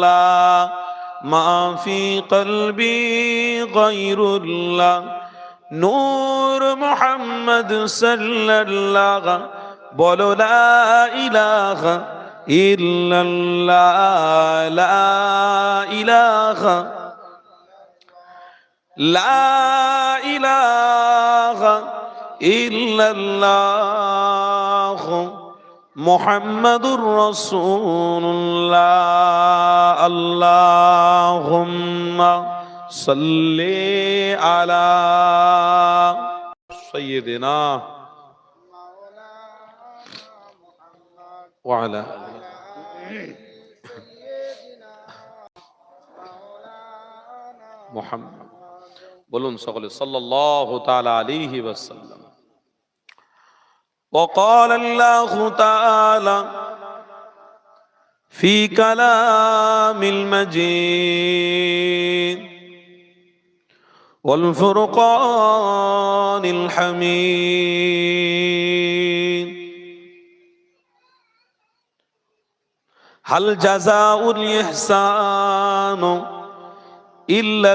الله ما في قلبي غير الله নূর মুহাম্মদ সাল্লাল্লাহ বলো লা ইলাহা ইল্লাল্লাহ লা ইলাহা লা ইলাহা ইল্লাল্লাহ মুহাম্মাদুর রাসূলুল্লাহ আল্লাহুম্মা সাল্লি আলা সাইয়্যিদিনা ওয়া আলা মুহাম্মদ বলুন সকলে সাল্লাল্লাহু তাআলা আলাইহি ওয়াসাল্লাম وقال الله تعالى في كلام المجيد والفرقان الحميد هل جزاء الإحسان إلا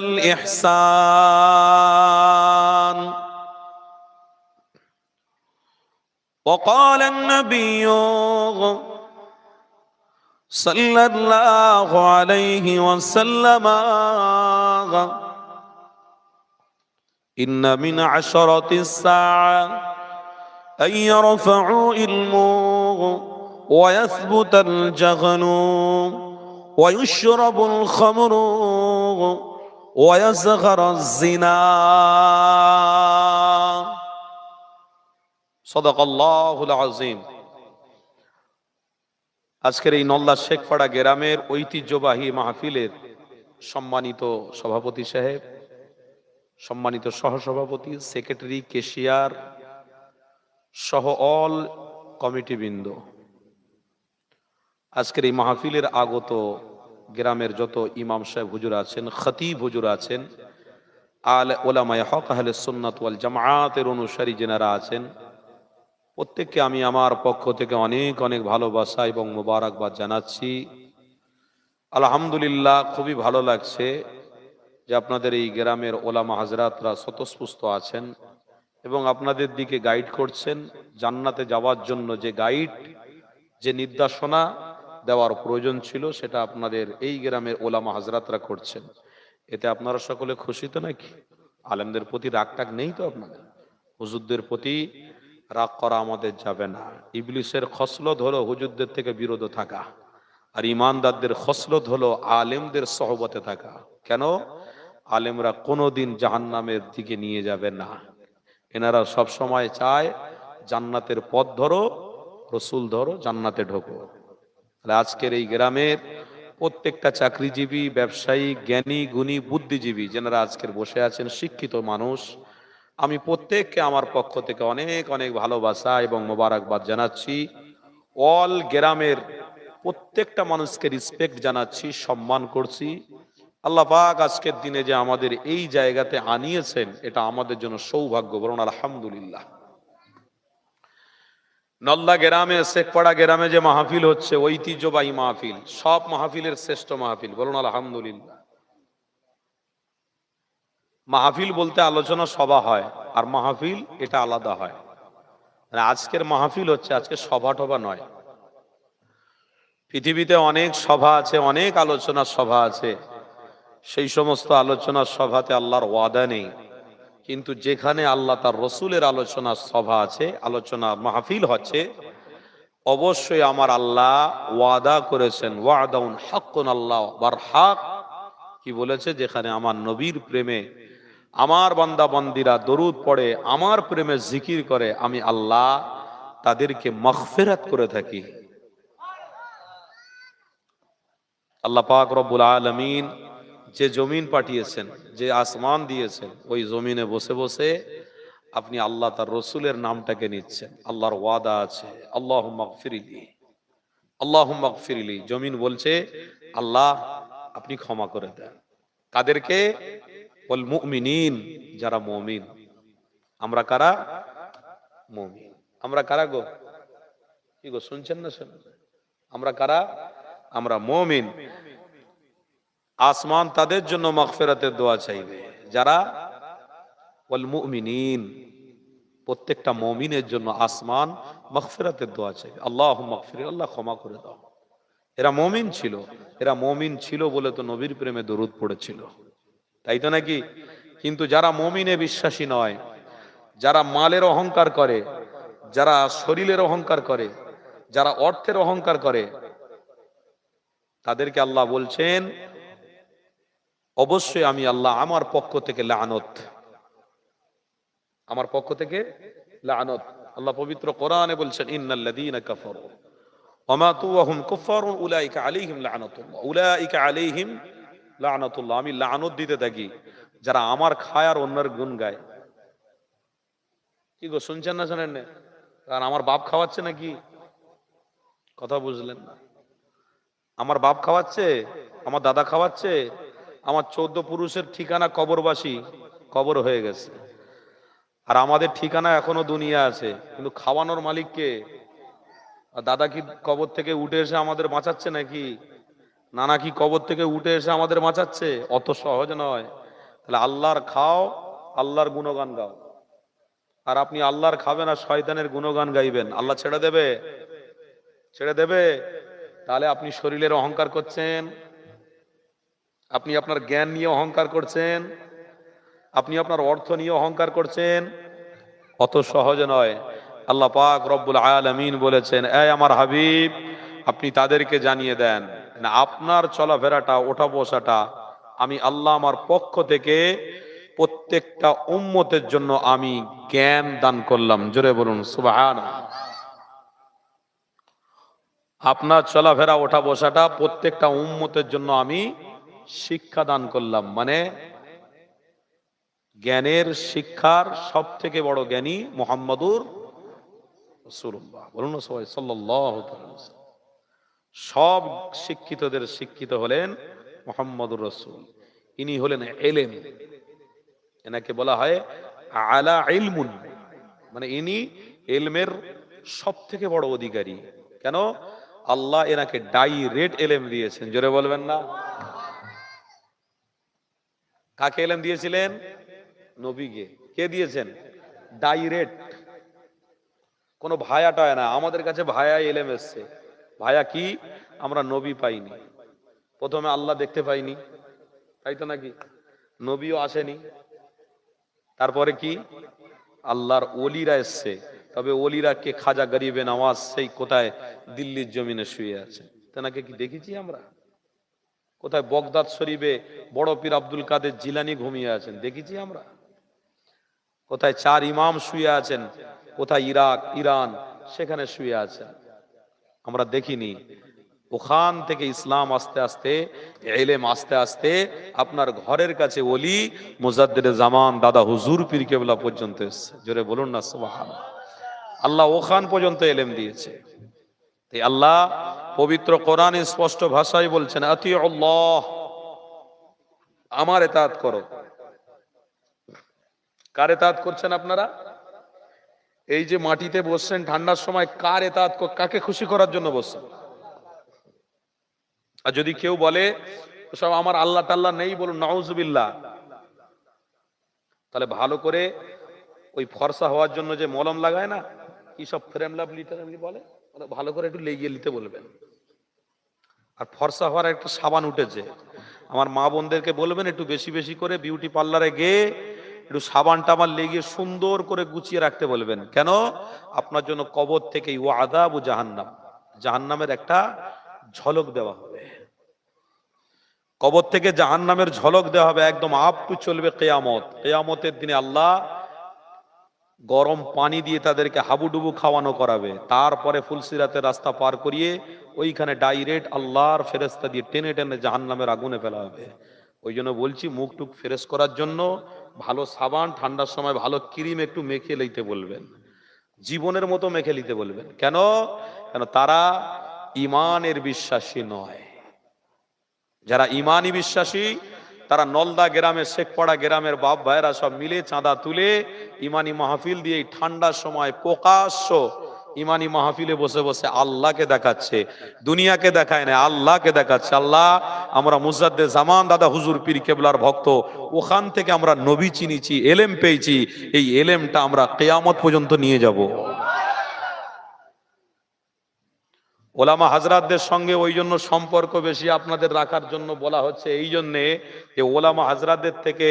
الإحسان وقال النبي صلى الله عليه وسلم إن من عشرة الساعة أن يرفعوا علمه ويثبت الجهل ويشرب الخمر ويزهر الزنا সাদাকাল্লাহুল আযীম। আজকের এই নল্লা শেখপাড়া গ্রামের ঐতিহ্যবাহী মাহফিলের সম্মানিত সভাপতি সাহেব, সম্মানিত সহসভাপতি, সেক্রেটারি, কেশিয়ার সহ অল কমিটিবৃন্দ, আজকের এই মাহফিলের আগত গ্রামের যত ইমাম সাহেব হুজুর আছেন, খতিব হুজুর আছেন, আলে উলামায়ে হক আহলে সুন্নাত ওয়াল জামাআতের অনুসারী যারা আছেন, প্রত্যেককে আমি আমার পক্ষ থেকে অনেক অনেক ভালোবাসা এবং মোবারকবাদ জানাচ্ছি। আলহামদুলিল্লাহ, খুবই ভালো লাগছে যে আপনাদের এই গ্রামের ওলামা হাজরাতরা স্বতঃস্ফূর্ত আছেন এবং আপনাদের দিকে গাইড করছেন। জান্নাতে যাওয়ার জন্য যে গাইড, যে নির্দেশনা দেওয়ার প্রয়োজন ছিল, সেটা আপনাদের এই গ্রামের ওলামা হাজরাতরা করছেন। এতে আপনারা সকলে খুশি তো নাকি? আলেমদের প্রতি রাগ টাগ নেই তো আপনাদের? হুজুরদের প্রতি রাগ করা আমাদের যাবে না। ইবলিসের খসলত হলো হুজুরদের থেকে বিরত থাকা, আর ইমানদারদের খসলত হলো আলেমদের সহবতে থাকা। কেন? আলেমরা কোনোদিন জাহান্নামের দিকে নিয়ে যাবে না। এনারা সব সময় চায় জান্নাতের পথ ধরো, রসুল ধরো, জান্নাতে ঢোকো। তাহলে আজকের এই গ্রামের প্রত্যেকটা চাকরিজীবী, ব্যবসায়ী, জ্ঞানী, গুণী, বুদ্ধিজীবী যারা আজকের বসে আছেন, শিক্ষিত মানুষ, আমি প্রত্যেককে আমার পক্ষ থেকে অনেক অনেক ভালোবাসা এবং মোবারকবাদ জানাচ্ছি। অল গ্রামের প্রত্যেকটা মানুষকে রেসপেক্ট জানাচ্ছি, সম্মান করছি। আল্লাহ পাক আজকের দিনে যে আমাদের এই জায়গাতে আনিয়েছেন, এটা আমাদের জন্য সৌভাগ্য। বলুন আলহামদুলিল্লাহ। নল্লা গ্রামে, শেখপাড়া গ্রামে যে মাহফিল হচ্ছে, ঐতিহ্যবাহী মাহফিল, সব মাহফিলের শ্রেষ্ঠ মাহফিল। বলুন আলহামদুলিল্লাহ। মাহফিল বলতে আলোচনা সভা হয়, আর মাহফিল এটা আলাদা হয়। আজকের মাহফিল হচ্ছে, আজকে সভা টভা নয়। পৃথিবীতে অনেক সভা আছে, অনেক আলোচনার সভা আছে, সেই সমস্ত আলোচনার সভাতে আল্লাহর ওয়াদা নেই। কিন্তু যেখানে আল্লাহ তার রসুলের আলোচনার সভা আছে, আলোচনা মাহফিল হচ্ছে, অবশ্যই আমার আল্লাহ ওয়াদা করেছেন, ওয়াদাউন হাক্কুন, আল্লাহ বার হক কি বলেছে, যেখানে আমার নবীর প্রেমে আমার বান্দা বান্দিরা দরুদ পড়ে, আমার প্রেমে জিকির করে, আমি আল্লাহ তাদেরকে মাগফিরাত করে থাকি। আল্লাহ পাক রব্বুল আলামিন যে জমিন পাঠিয়েছেন, যে আসমান দিয়েছেন, ওই জমিনে বসে বসে আপনি আল্লাহ তার রসুলের নামটাকে নিচ্ছেন। আল্লাহর ওয়াদা আছে, আল্লাহুম্মা গফিরলি, আল্লাহুম্মা গফিরলি। জমিন বলছে, আল্লাহ আপনি ক্ষমা করে দেন। কাদেরকে? ওয়াল মুমিনিন, যারা মুমিন। আমরা কারা? মুমিন। আমরা কারা গো? কি গো, শুনছেন না? শুনুন, আমরা কারা? আমরা মুমিন। আসমান তাদের জন্য মাগফিরাতের দোয়া চাইবে যারা ওয়াল মুমিনিন, প্রত্যেকটা মুমিনের জন্য আসমান মাগফিরাতের দোয়া চাইবে, আল্লাহুম্মা মাগফির, আল্লাহ ক্ষমা করে দাও। এরা মুমিন ছিল, এরা মুমিন ছিল বলে তো নবীর প্রেমে দরুদ পড়েছিল, তাই তো নাকি? কিন্তু যারা মুমিনে বিশ্বাসী নয়, যারা মালের অহংকার করে, যারা শরীরের অহংকার করে, যারা অর্থের অহংকার করে, তাদেরকে আল্লাহ বলছেন অবশ্যই আমি আল্লাহ আমার পক্ষ থেকে লানত, আমার পক্ষ থেকে লানত। আল্লাহ পবিত্র কোরআনে বলছেন ইন্নাল্লাযীনা কাফারু ওয়া মাতু ওয়া হুম কুফফারুন উলাইকা আলাইহিম লানাতুল্লাহ, উলাইকা আলাইহিম লানাতুল্লাহ। আমি লানত দিতে থাকি যারা আমার খায় আর অন্যের গুণ গায়। কি গো, শুনছেন না শোনেন না? কারণ আমার বাপ খাওয়াচ্ছে নাকি? কথা বুঝলেন না? আমার বাপ খাওয়াচ্ছে, আমার দাদা খাওয়াচ্ছে, আমার 14 পুরুষের ঠিকানা কবরবাসী, কবর হয়ে গেছে, আর আমাদের ঠিকানা এখনো দুনিয়া আছে, কিন্তু খাওয়ানোর মালিক কে? আর দাদা কি কবর থেকে উঠে এসে আমাদের বাঁচাচ্ছে নাকি? নানা কি কবর থেকে উঠে এসে আমাদের বাঁচাচ্ছে? অত সহজ নয়। তাহলে আল্লাহর খাও, আল্লাহর গুণগান গাও। আর আপনি আল্লাহর খাবেন আর শয়তানের গুণগান গাইবেন, আল্লাহ ছেড়ে দেবে? ছেড়ে দেবে? তাহলে আপনি শরীরের অহংকার করছেন, আপনি আপনার জ্ঞান নিয়ে অহংকার করছেন, আপনি আপনার অর্থ নিয়ে অহংকার করছেন। অত সহজ নয়। আল্লাহ পাক রব্বুল আলামিন বলেছেন, এই আমার হাবিব, আপনি তাদেরকে জানিয়ে দেন না আপনার চলাফেরাটা, ওঠা বসাটা আমি আল্লাহ আমার পক্ষ থেকে প্রত্যেকটা উম্মতের জন্য আমি জ্ঞান দান করলাম। জোরে বলুন সুবহানাল্লাহ। আপনার চলাফেরা, ওঠা বসাটা প্রত্যেকটা উম্মতের জন্য আমি শিক্ষা দান করলাম। মানে জ্ঞানের শিক্ষার সব থেকে বড় জ্ঞানী মুহাম্মাদুর রাসূলুল্লাহ। বলুন না সবাই সাল্লাল্লাহু আলাইহি ওয়াসাল্লাম। সব শিক্ষিতদের শিক্ষিত হলেন মুহাম্মাদুর রাসূল। ইনি হলেন ইলম, এনাকে বলা হয় আলা ইলমুন, মানে ইনি ইলমের সব থেকে বড় অধিকারী। কেন? আল্লাহ এনাকে ডাইরেক্ট ইলম দিয়েছেন। জোরে বলবেন না? কাকে ইলম দিয়েছিলেন? নবীকে। কে দিয়েছেন? ডাইরেক্ট। কোন ভায়া টায় না। আমাদের কাছে ভায়া ইলম এসছে। ভায়া কি? আমরা নবী পাইনি, প্রথমে আল্লাহ দেখতে পাইনি, তাই তো নাকি? নবীও আসেনি, তারপরে কি? আল্লাহর ওলিরা এসছে। তবে ওলিরা কে? খাজা গরিবে নওয়াজ, সেই কোথায় দিল্লির জমিনে শুয়ে আছে, তেনাকে কি দেখেছি আমরা? কোথায় বগদাদ শরীফে বড় পীর আব্দুল কাদের জিলানী ঘুমিয়ে আছেন, দেখেছি আমরা? কোথায় 4 ইমাম শুয়ে আছেন, কোথায় ইরাক, ইরান, সেখানে শুয়ে আছেন, আমরা দেখিনি। ওখান থেকে ইসলাম আস্তে আস্তে, ইলম আস্তে আস্তে আপনার ঘরের কাছে ওলি মুজাদ্দিদে জামান দাদা হুজুর পীর কেবলা পর্যন্ত এসেছে। জোরে বলুন না সুবহানাল্লাহ। আল্লাহ ওখান পর্যন্ত ইলম দিয়েছে। তাই আল্লাহ পবিত্র কোরআনে স্পষ্ট ভাষায় বলছেন, আতিউল্লাহ, আমার ইতাআত করো। কার ইতাআত করছেন আপনারা? এই যে মাটিতে বসছেন ঠান্ডার সময়, কার ইতাআত, কাকে খুশি করার জন্য বসছেন? আর যদি কেউ বলে সব আমার আল্লাহ টাল্লাহ নেই, বলুন নাউজুবিল্লাহ। তাহলে ভালো করে ওই ফর্সা হওয়ার জন্য যে মলম লাগায় না, কি সব ফ্রেম লাভলি বলে, ভালো করে একটু লেগিয়ে নিতে বলবেন। আর ফর্সা হওয়ার একটা সাবান উঠেছে, আমার মা বোনদেরকে বলবেন একটু বেশি বেশি করে বিউটি পার্লারে গিয়ে একটু সাবান টাবান লেগে সুন্দর করে গুছিয়ে রাখতে বলবেন। কেন? আপনার জন্য কবর থেকে ওয়াদাব ও জাহান্নাম, জাহান্নামের একটা ঝলক দেওয়া হবে। কবর থেকে জাহান্নামের ঝলক দেওয়া হবে, একদম আপ টু চলবে কিয়ামত। কিয়ামতের দিনে আল্লাহ গরম পানি দিয়ে তাদেরকে হাবুডুবু খাওয়ানো করাবে, তারপরে ফুলসিরাতের রাস্তা পার করিয়ে ওইখানে ডাইরেক্ট আল্লাহর ফেরেশতা দিয়ে টেনে টেনে জাহান্নামের আগুনে ফেলা হবে। ওই জন্য বলছি, মুখ টুক ফ্রেশ করার জন্য ভালো সাবান, ঠান্ডার সময় ভালো ক্রিম একটু মেখে লইতে বলবেন, জীবনের মতো মেখে নিতে বলবেন। কেন? কেন তারা ইমানের বিশ্বাসী নয়। যারা ইমানি বিশ্বাসী, তারা নলদা গ্রামের, শেখপাড়া গ্রামের বাপ ভাইয়েরা সব মিলে চাঁদা তুলে ইমানি মাহফিল দিয়ে ঠান্ডার সময় প্রকাশ্য ইমানি মাহফিলে বসে বসে আল্লাহকে দেখাচ্ছে, দুনিয়াকে দেখায় না, আল্লাহকে দেখাচ্ছে। আল্লাহ, আমরা মুজাদ্দেদ জামান দাদা হুজুর পীর কেবলার ভক্ত, ওখান থেকে আমরা নবী চিনিছি, এলেম পেয়েছি, এই এলেমটা আমরা কিয়ামত পর্যন্ত নিয়ে যাব। ওলামা হাজরাতদের সঙ্গে ওই জন্য সম্পর্ক বেশি আপনাদের রাখার জন্য বলা হচ্ছে, এই জন্যে যে ওলামা হাজরাতদের থেকে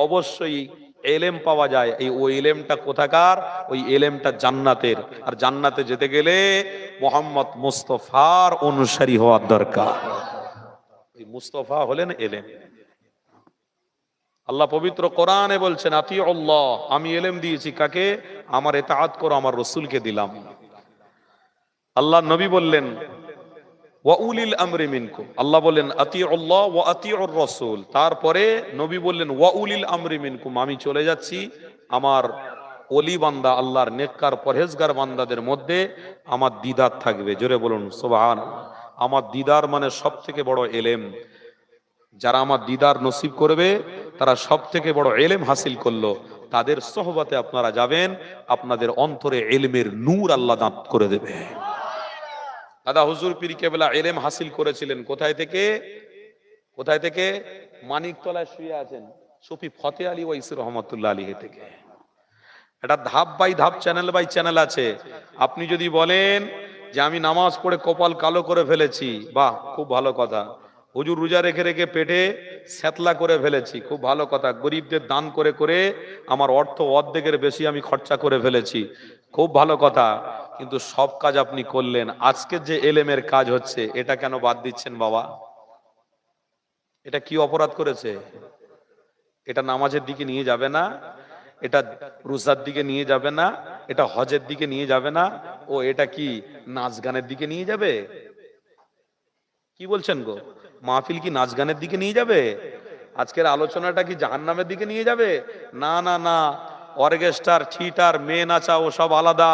অবশ্যই এলেম পাওয়া যায়। ওই এলেমটা কোথাকার? ওই এলেমটা জান্নাতের। আর জান্নাতে যেতে গেলে মোহাম্মদ মুস্তফার অনুসারী হওয়ার দরকার। ওই মুস্তফা হলেন এলেম। আল্লাহ পবিত্র কোরআনে বলছেন, আতিউল্লাহ, আমি এলেম দিয়েছি কাকে? আমার ইতাআত করো, আমার রসুলকে দিলাম। আল্লাহ নবী বললেন ওয়া উলিল আমরি মিনকুম, আল্লাহ বললেন আতিউল্লাহ ওয়া আতিউর রাসূল। তারপরে নবী বললেন ওয়া উলিল আমরি মিনকুম, আমি চলে যাচ্ছি, আমার ওলি বান্দা, আল্লাহর নেককার পরহেজগার বান্দাদের মধ্যে আমার দিদার থাকবে। জোরে বলুন সুবহানাল্লাহ। আমার দিদার মানে সব থেকে বড় এলেম। যারা আমার দিদার নসিব করবে তারা সব থেকে বড় এলেম হাসিল করলো। তাদের সোহবতে আপনারা যাবেন, আপনাদের অন্তরে এলমের নূর আল্লাহ দান করে দেবে। দাদা হুজুর পীর কেবলা এলেম হাসিল করেছিলেন কোথায় থেকে? কোথায় থেকে? মানিকতলায় শুয়ে আছেন সুফি ফতে আলী ওয়াইসি রহমতুল্লাহ আলী থেকে। এটা ধাপ বাই ধাপ, চ্যানেল বাই চ্যানেল আছে। আপনি যদি বলেন যে আমি নামাজ পড়ে কপাল কালো করে ফেলেছি, বাহ, খুব ভালো কথা। হুজুর রোজা রেখে রেখে পেটে স্যাতলা করে ফেলেছি, খুব ভালো কথা। গরিবদের দান করে করে আমার অর্থ অর্ধেকের বেশি আমি খরচা করে ফেলেছি, খুব ভালো কথা। কিন্তু সব কাজ আপনি করলেন, আজকের যে এলেমের কাজ হচ্ছে এটা কেন বাদ দিচ্ছেন বাবা? এটা কি অপরাধ করেছে? এটা নামাজের দিকে নিয়ে যাবে না, এটা রোজার দিকে নিয়ে যাবে না, এটা হজের দিকে নিয়ে যাবে না, ও এটা কি নাচ গানের দিকে নিয়ে যাবে? কি বলছেন গো? মাহফিল কি নাচ গানের দিকে নিয়ে যাবে? আজকের আলোচনাটা কি জাহান্নামের দিকে নিয়ে যাবে? না না না, অর্কেস্ট্রার, থিয়েটার, মেয়ে নাচা ও সব আলাদা।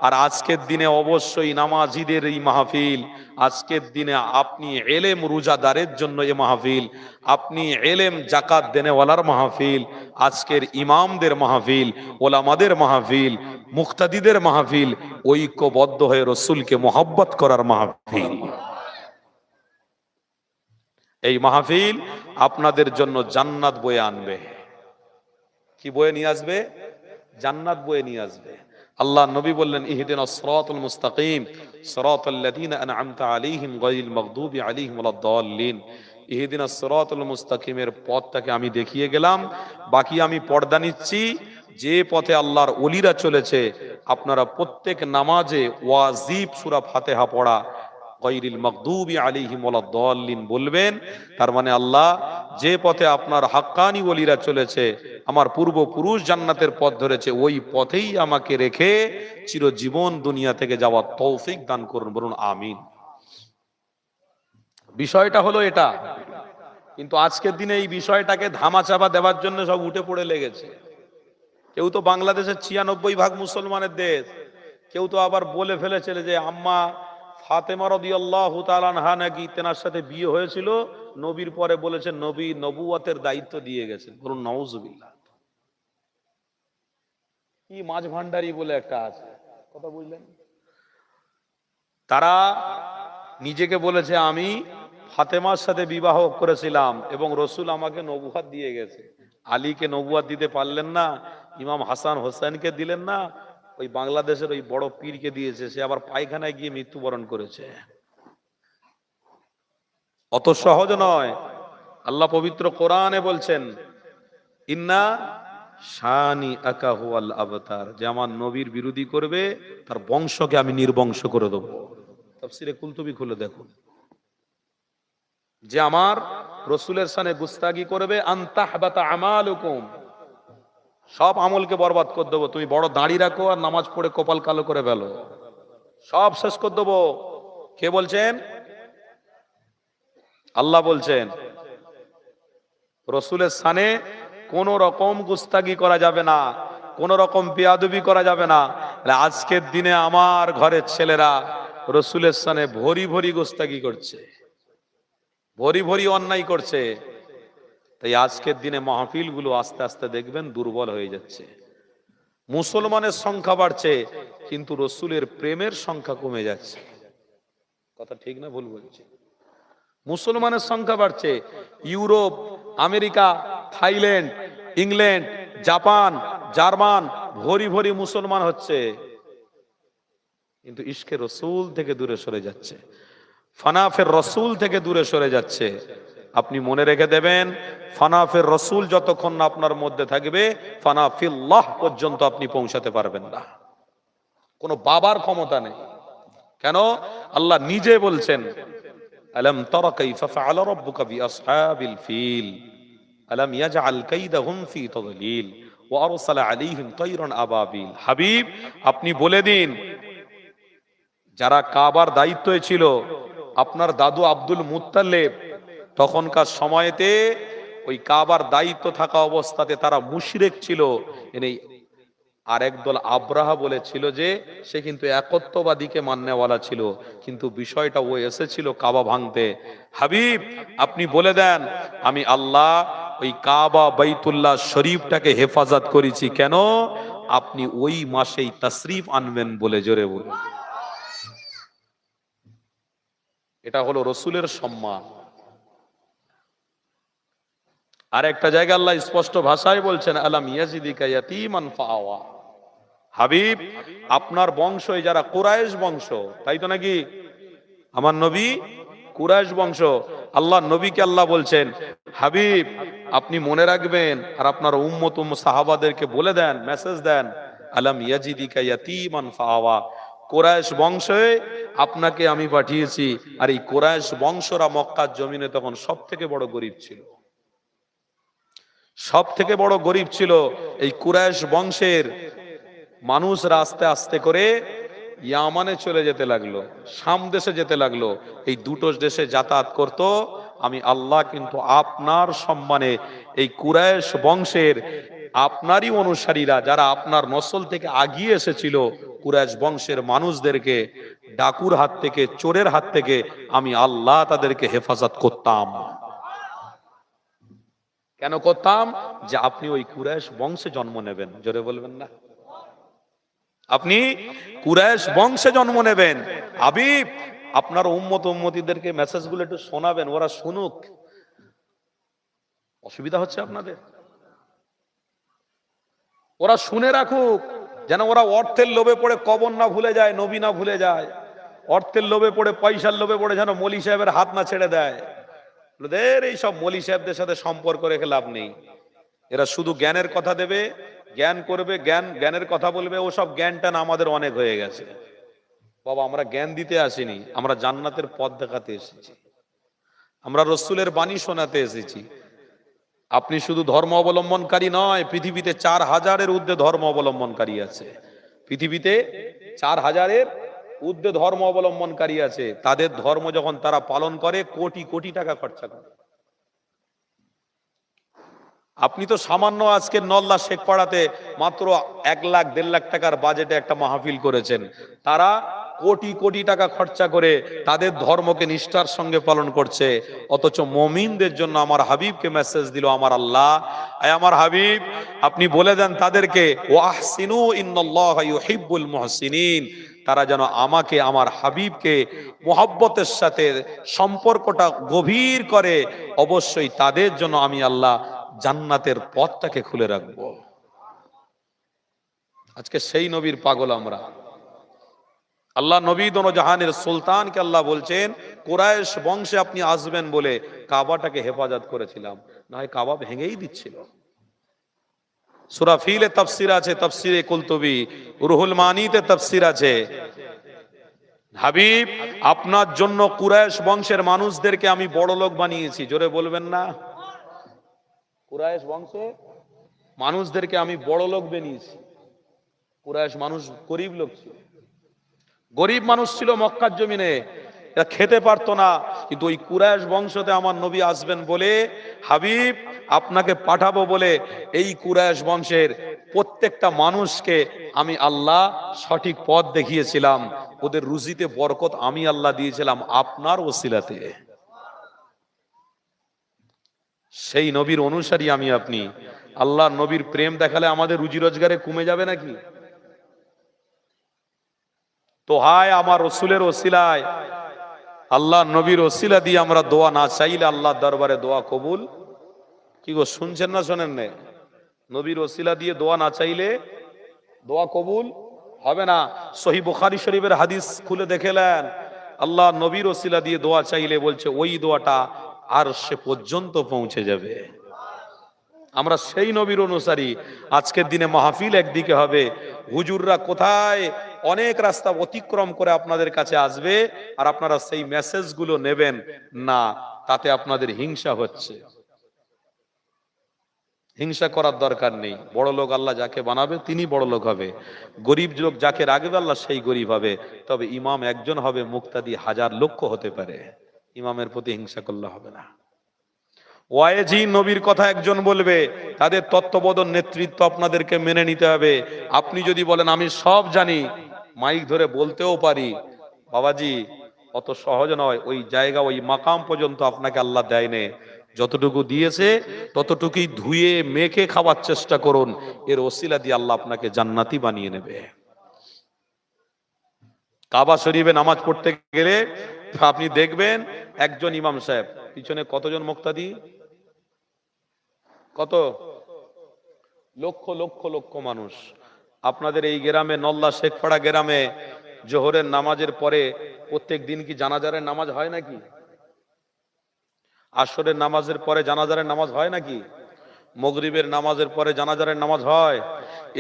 আর আজকের দিনে অবশ্যই নামাজিদের এই মাহফিল। আজকের দিনে আপনি এলেম রোজাদারের জন্য এই মাহফিল, আপনি এলেম জাকাত দেনেওয়ালার মাহফিল, আজকের ইমামদের মাহফিল, ওলামাদের মাহফিল, মুক্তাদিদের মাহফিল, ঐক্যবদ্ধ হয়ে রসুলকে মোহাব্বত করার মাহফিল। এই মাহফিল আপনাদের জন্য জান্নাত বয়ে আনবে। কি বয়ে নিয়ে আসবে? জান্নাত বয়ে নিয়ে আসবে। আল্লাহ নবী বললেন ইহদিনাস সিরাতাল মুস্তাকিম সিরাতাল্লাযীনা আন'আমতা আলাইহিম গায়রিল মাগদুবি আলাইহিম ওয়ালাদ-দাল্লিন। ইহদিনাস সিরাতাল মুস্তাকিমের পথটাকে আমি দেখিয়ে গেলাম, বাকি আমি পর্দা নিচ্ছি। যে পথে আল্লাহর ওলিরা চলেছে, আপনারা প্রত্যেক নামাজে ওয়াজিব সূরা ফাতিহা পড়া, গায়রিল মাগদুবি আলাইহিম ওয়ালাদ-দাল্লিন বলবেন। তার মানে আল্লাহ যে পথে আপনার হাক্কানি ওলিরা চলেছে, আমার পূর্বপুরুষ জান্নাতের পথ ধরেছে, ওই পথেই আমাকে রেখে চিরজীবন দুনিয়া থেকে যাওয়ার তৌফিক দান করুন। বলুন আমিন। বিষয়টা হলো এটা। কিন্তু আজকের দিনে এই বিষয়টাকে ধামাচাপা দেওয়ার জন্য সব উঠে পড়ে লেগেছে। কেউ তো বাংলাদেশের 96% মুসলমানের দেশ, কেউ তো আবার বলে ফেলেছে যে আম্মা ফাতেমা রাদিয়াল্লাহু তাআলা আনহা নাকি তেনার সাথে বিয়ে হয়েছিল, নবীর পরে বলেছেন নবী নবুয়তের দায়িত্ব দিয়ে গেছেন। বলুন নাউজুবিল্লাহ। কি মাছ ভান্ডারি বলে একটা আছে, কথা বুঝলেন? তারা নিজেকে বলেছে আমি ফাতেমার সাথে বিবাহ করেছিলাম এবং রসুল আমাকে নবুয়ত দিয়ে গেছে। আলীকে নবুয়ত দিতে পারলেন না, ইমাম হাসান হোসেনকে দিলেন না, ওই বাংলাদেশের ওই বড় পীরকে দিয়েছে। সে আবার পায়খানায় গিয়ে মৃত্যুবরণ করেছে। অত সহজ নয়। আল্লাহ পবিত্র কোরআনে বলছেন ইন্না শানি আকাহুয়াল আবতার, যে আমার নবীর বিরোধী করবে তার বংশকে আমি নির্বংশ করে দেবো। তাফসিরে কুলতুবি খুলে দেখুন। যে আমার রসুলের সানে গুস্তাগি করবে, আনতাহবাতা আমালুকুম, সব আমলকে বরবাদ করে দেবো। তুমি বড় দাড়ি রাখো আর নামাজ পড়ে কপাল কালো করে ফেলো, সব শেষ করে দেবো। কে বলছেন? আল্লাহ বলছেন রসুলের সানে কোন রকম গুস্তাগি করা যাবে না, কোন রকম বেয়াদবি করা যাবে না। আজকের দিনে আমার ঘরের ছেলেরা রসুলের সানে ভরি ভরি গুস্তাগি করছে, ভরি ভরি অন্যায় করছে। তাই আজকের দিনে মাহফিল গুলো আস্তে আস্তে দেখবেন দুর্বল হয়ে যাচ্ছে। মুসলমানের সংখ্যা বাড়ছে, কিন্তু রসুলের প্রেমের সংখ্যা কমে যাচ্ছে। কথা ঠিক না ভুল বলছি? মুসলমানের সংখ্যা বাড়ছে, Europe, America, Thailand, England, Japan, German ভরি ভরি মুসলমান হচ্ছে, কিন্তু ইশকে রসুল থেকে দূরে সরে যাচ্ছে, ফানাফের রসুল থেকে দূরে সরে যাচ্ছে। আপনি মনে রেখে দেবেন, ফানাফের রসুল যতক্ষণ না আপনার মধ্যে থাকবে, ফানাফিল্লাহ পর্যন্ত আপনি পৌঁছাতে পারবেন না। কোনো বাবার ক্ষমতা নেই। কেন? আল্লাহ নিজে বলছেন, আলম তারা কাইফা ফাআলা রাব্বুকা বিআসহাবিল ফিল আলম ইয়াজআল কাইদাহুম ফি তাদলিল ওয়া আরসালা আলাইহিম তায়রান আবাবিল। হাবিব, আপনি বলে দিন, যারা কাবার দায়িত্বে ছিল, আপনার দাদু আব্দুল মুত্তালিব, তখনকার সময়েতে ওই কাবার দায়িত্ব থাকা অবস্থাতে তারা মুশরিক ছিল। আর একদল আব্রাহা বলেছিল যে সে কিন্তু একত্ববাদীকে মান্যওয়ালা ছিল, কিন্তু বিষয়টা ও এসেছিল কাবা ভাঙতে। হাবিব, আপনি বলে দেন, আমি আল্লাহ ওই কাবা বাইতুল্লাহ শরীফটাকে হেফাজত করেছি। কেন? আপনি ওই মাসেই তাশরীফ আনবেন বলে। জোরে বলুন। এটা হলো রসুলের সম্মান। আর একটা জায়গায় আল্লাহ স্পষ্ট ভাষায় বলছেন, আলাম ইয়াজিদিকা ইয়াতীমান ফাআওয়া। হাবিব, আপনার বংশ যারা কুরাইশ বংশ, তাই তো নাকি? আমার নবী কুরাইশ বংশ। আল্লাহ নবীকে আল্লাহ বলছেন, হাবিব আপনি মনে রাখবেন, আর আপনার উম্মত সাহাবাদেরকে বলে দেন, মেসেজ দেন, আলাম ইয়াজিদিকা ইয়াতীমান ফাআওয়া। কুরাইশ বংশে আপনাকে আমি পাঠিয়েছি। আর এই কুরাইশ বংশরা মক্কার জমিনে তখন সব থেকে বড় গরিব ছিল, সব থেকে বড় গরিব ছিল। এই কুরাইশ বংশের মানুষরা আস্তে আস্তে করে ইয়ামানে চলে যেতে লাগলো, শাম দেশে যেতে লাগলো। এই দুটো দেশে যাতায়াত করত। আমি আল্লাহ কিন্তু আপনার সম্মানে এই কুরাইশ বংশের আপনারই অনুসারীরা, যারা আপনার নসল থেকে আগিয়ে এসেছিল, কুরাইশ বংশের মানুষদেরকে ডাকুর হাত থেকে, চোরের হাত থেকে আমি আল্লাহ তাদেরকে হেফাজত করতাম। কেন করতাম? যে আপনি ওই কুরাইশ বংশে জন্ম নেবেন। জোরে বলবেন না? আপনি কুরাইশ বংশে জন্ম নেবেন। হাবিব, আপনার উম্মত উম্মতিদেরকে মেসেজগুলো একটু শোনাবেন, ওরা শুনুক। অসুবিধা হচ্ছে আপনাদের? ওরা শুনে রাখুক, যেন ওরা অর্থের লোভে পড়ে কবর না ভুলে যায়, নবী না ভুলে যায়। অর্থের লোভে পড়ে, পয়সার লোভে পড়ে যেন মলি সাহেবের হাত না ছেড়ে দেয়। এই সব মলি সাহেবদের সাথে সম্পর্ক রেখে লাভ নেই। এরা শুধু জ্ঞানের কথা দেবে, জ্ঞান করবে, জ্ঞানের কথা বলবে। ও সব জ্ঞানটা আমাদের অনেক হয়ে গেছে। বাবা, আমরা জ্ঞান দিতে আসিনি, আমরা জান্নাতের পথ দেখাতে এসেছি, আমরা রসুলের বাণী শোনাতে এসেছি। আপনি শুধু ধর্ম অবলম্বনকারী নয়, পৃথিবীতে 4000-এর ঊর্ধ্বে ধর্ম অবলম্বনকারী আছে। পৃথিবীতে 4000-এর ঊর্ধ্বে ধর্ম অবলম্বনকারী আছে। তাদের ধর্ম যখন তারা পালন করে, কোটি কোটি টাকা খরচা করে। আপনি তো সামান্য আজকে নল্লা শেখ পাড়াতে মাত্র 1 লাখ 1.5 লাখ টাকার বাজেটে একটা মাহফিল করেছেন। তারা কোটি কোটি টাকা খরচা করে তাদের ধর্মকে নিষ্ঠার সঙ্গে পালন করছে। অথচ মুমিনদের জন্য আমার হাবিবকে মেসেজ দিল আমার আল্লাহ, আমার হাবিব আপনি বলে দেন তাদেরকে, ওয়াহসিনু ইন্নাল্লাহা ইউহিব্বুল মুহসিনিন। তারা যেন আমাকে, আমার হাবিবকে মোহাব্বতের সাথে সম্পর্কটা গভীর করে। অবশ্যই তাদের জন্য আমি আল্লাহ জান্নাতের পথটাকে খুলে রাখবো। আজকে সেই নবীর পাগল আমরা। আল্লাহ নবী দোনো জাহানের সুলতানকে আল্লাহ বলছেন, কুরাইশ বংশে আপনি আসবেন বলে কাবাটাকে হেফাজত করেছিলাম, না হয় কাবা ভেঙেই দিচ্ছিল। সূরা ফিলে তাফসীর আছে, তাফসীরে কুলতুবী, রুহুল মানিতে তাফসীর আছে। হাবিব, আপনার জন্য কুরাইশ বংশের মানুষদেরকে আমি বড় লোক বানিয়েছি। জোরে বলবেন না? কুরাইশ বংশে মানুষদেরকে আমি বড় লোক বানিয়েছি। কুরাইশ মানুষ গরিব লোক ছিল, গরিব মানুষ ছিল মক্কার জমিনে, এরা খেতে পারতো না। কিন্তু ওই কুরাইশ বংশতে আমার নবী আসবেন বলে, হাবিব আপনাকে পাঠাবো বলে এই কুরাইশ বংশের প্রত্যেকটা মানুষকে আমি আল্লাহ সঠিক পথ দেখিয়েছিলাম। ওদের রুজিতে বরকত আমি আল্লাহ দিয়েছিলাম আপনার ওসিলাতে। সেই নবীর অনুসারী আমি আপনি। আল্লাহ নবীর প্রেম দেখালে আমাদের রুজি রোজগারে কমে যাবে নাকি? তো হায় আমার রসুলের ওসিলায়, আল্লাহ নবীর ওসিলা দিয়ে আমরা দোয়া না চাইলে আল্লাহ দরবারে দোয়া কবুল, কি গো শুনছেন না শোনেন না? নবীর ওসিলা দিয়ে দোয়া না চাইলে দোয়া কবুল হবে না। সহিহ বুখারী শরীফের হাদিস খুলে দেখেলেন, আল্লাহ নবীর ওসিলা দিয়ে দোয়া চাইলে বলছে ওই দোয়াটা আরশে পর্যন্ত পৌঁছে যাবে। আমরা সেই নবীর অনুসারী। আজকের দিনে মাহফিল একদিকে হবে, হুজুররা কোথায় অনেক রাস্তা অতিক্রম করে আপনাদের কাছে আসবে, আর আপনারা সেই মেসেজগুলো নেবেন না, তাতে আপনাদের হিংসা হচ্ছে। হিংসা করার দরকার নেই। বড় লোক আল্লাহ যাকে বানাবে তিনি বড় লোক হবে, গরিব লোক যাকে রাখবে আল্লাহ সেই গরিব হবে। তবে ইমাম একজন হবে, মুক্তাদি হাজার লক্ষ হতে পারে। ইমামের প্রতি হিংসা করলে হবে না। ওয়াইজি নবীর কথা একজন বলবে, তাদের তত্ত্বাবধান নেতৃত্ব আপনাদেরকে মেনে নিতে হবে। আপনি যদি বলেন আমি সব জানি, মাইক ধরে বলতেও পারি, বাবাজি অত সহজ নয়। ওই জায়গা ওই মাকাম পর্যন্ত আপনাকে আল্লাহ দেয়নি। যতটুকু দিয়েছে ততটুকুই ধুয়ে মেখে খাওয়ার চেষ্টা করুন, এর ওসিলা দিয়ে আল্লাহ আপনাকে জান্নাতি বানিয়ে নেবে। কাবা শরীফে নামাজ পড়তে গেলে আপনি দেখবেন একজন ইমাম সাহেব, পিছনে কতজন মুক্তাদি, কত লক্ষ লক্ষ লক্ষ মানুষ। আপনাদের এই গ্রামে নল্লা শেখপাড়া গ্রামে জোহরের নামাজের পরে প্রত্যেক দিন কি জানাজারের নামাজ হয় নাকি? আসরের নামাজের পরে জানাজারের নামাজ হয় নাকি? মাগরিবের নামাজের পরে জানাজারের নামাজ হয়,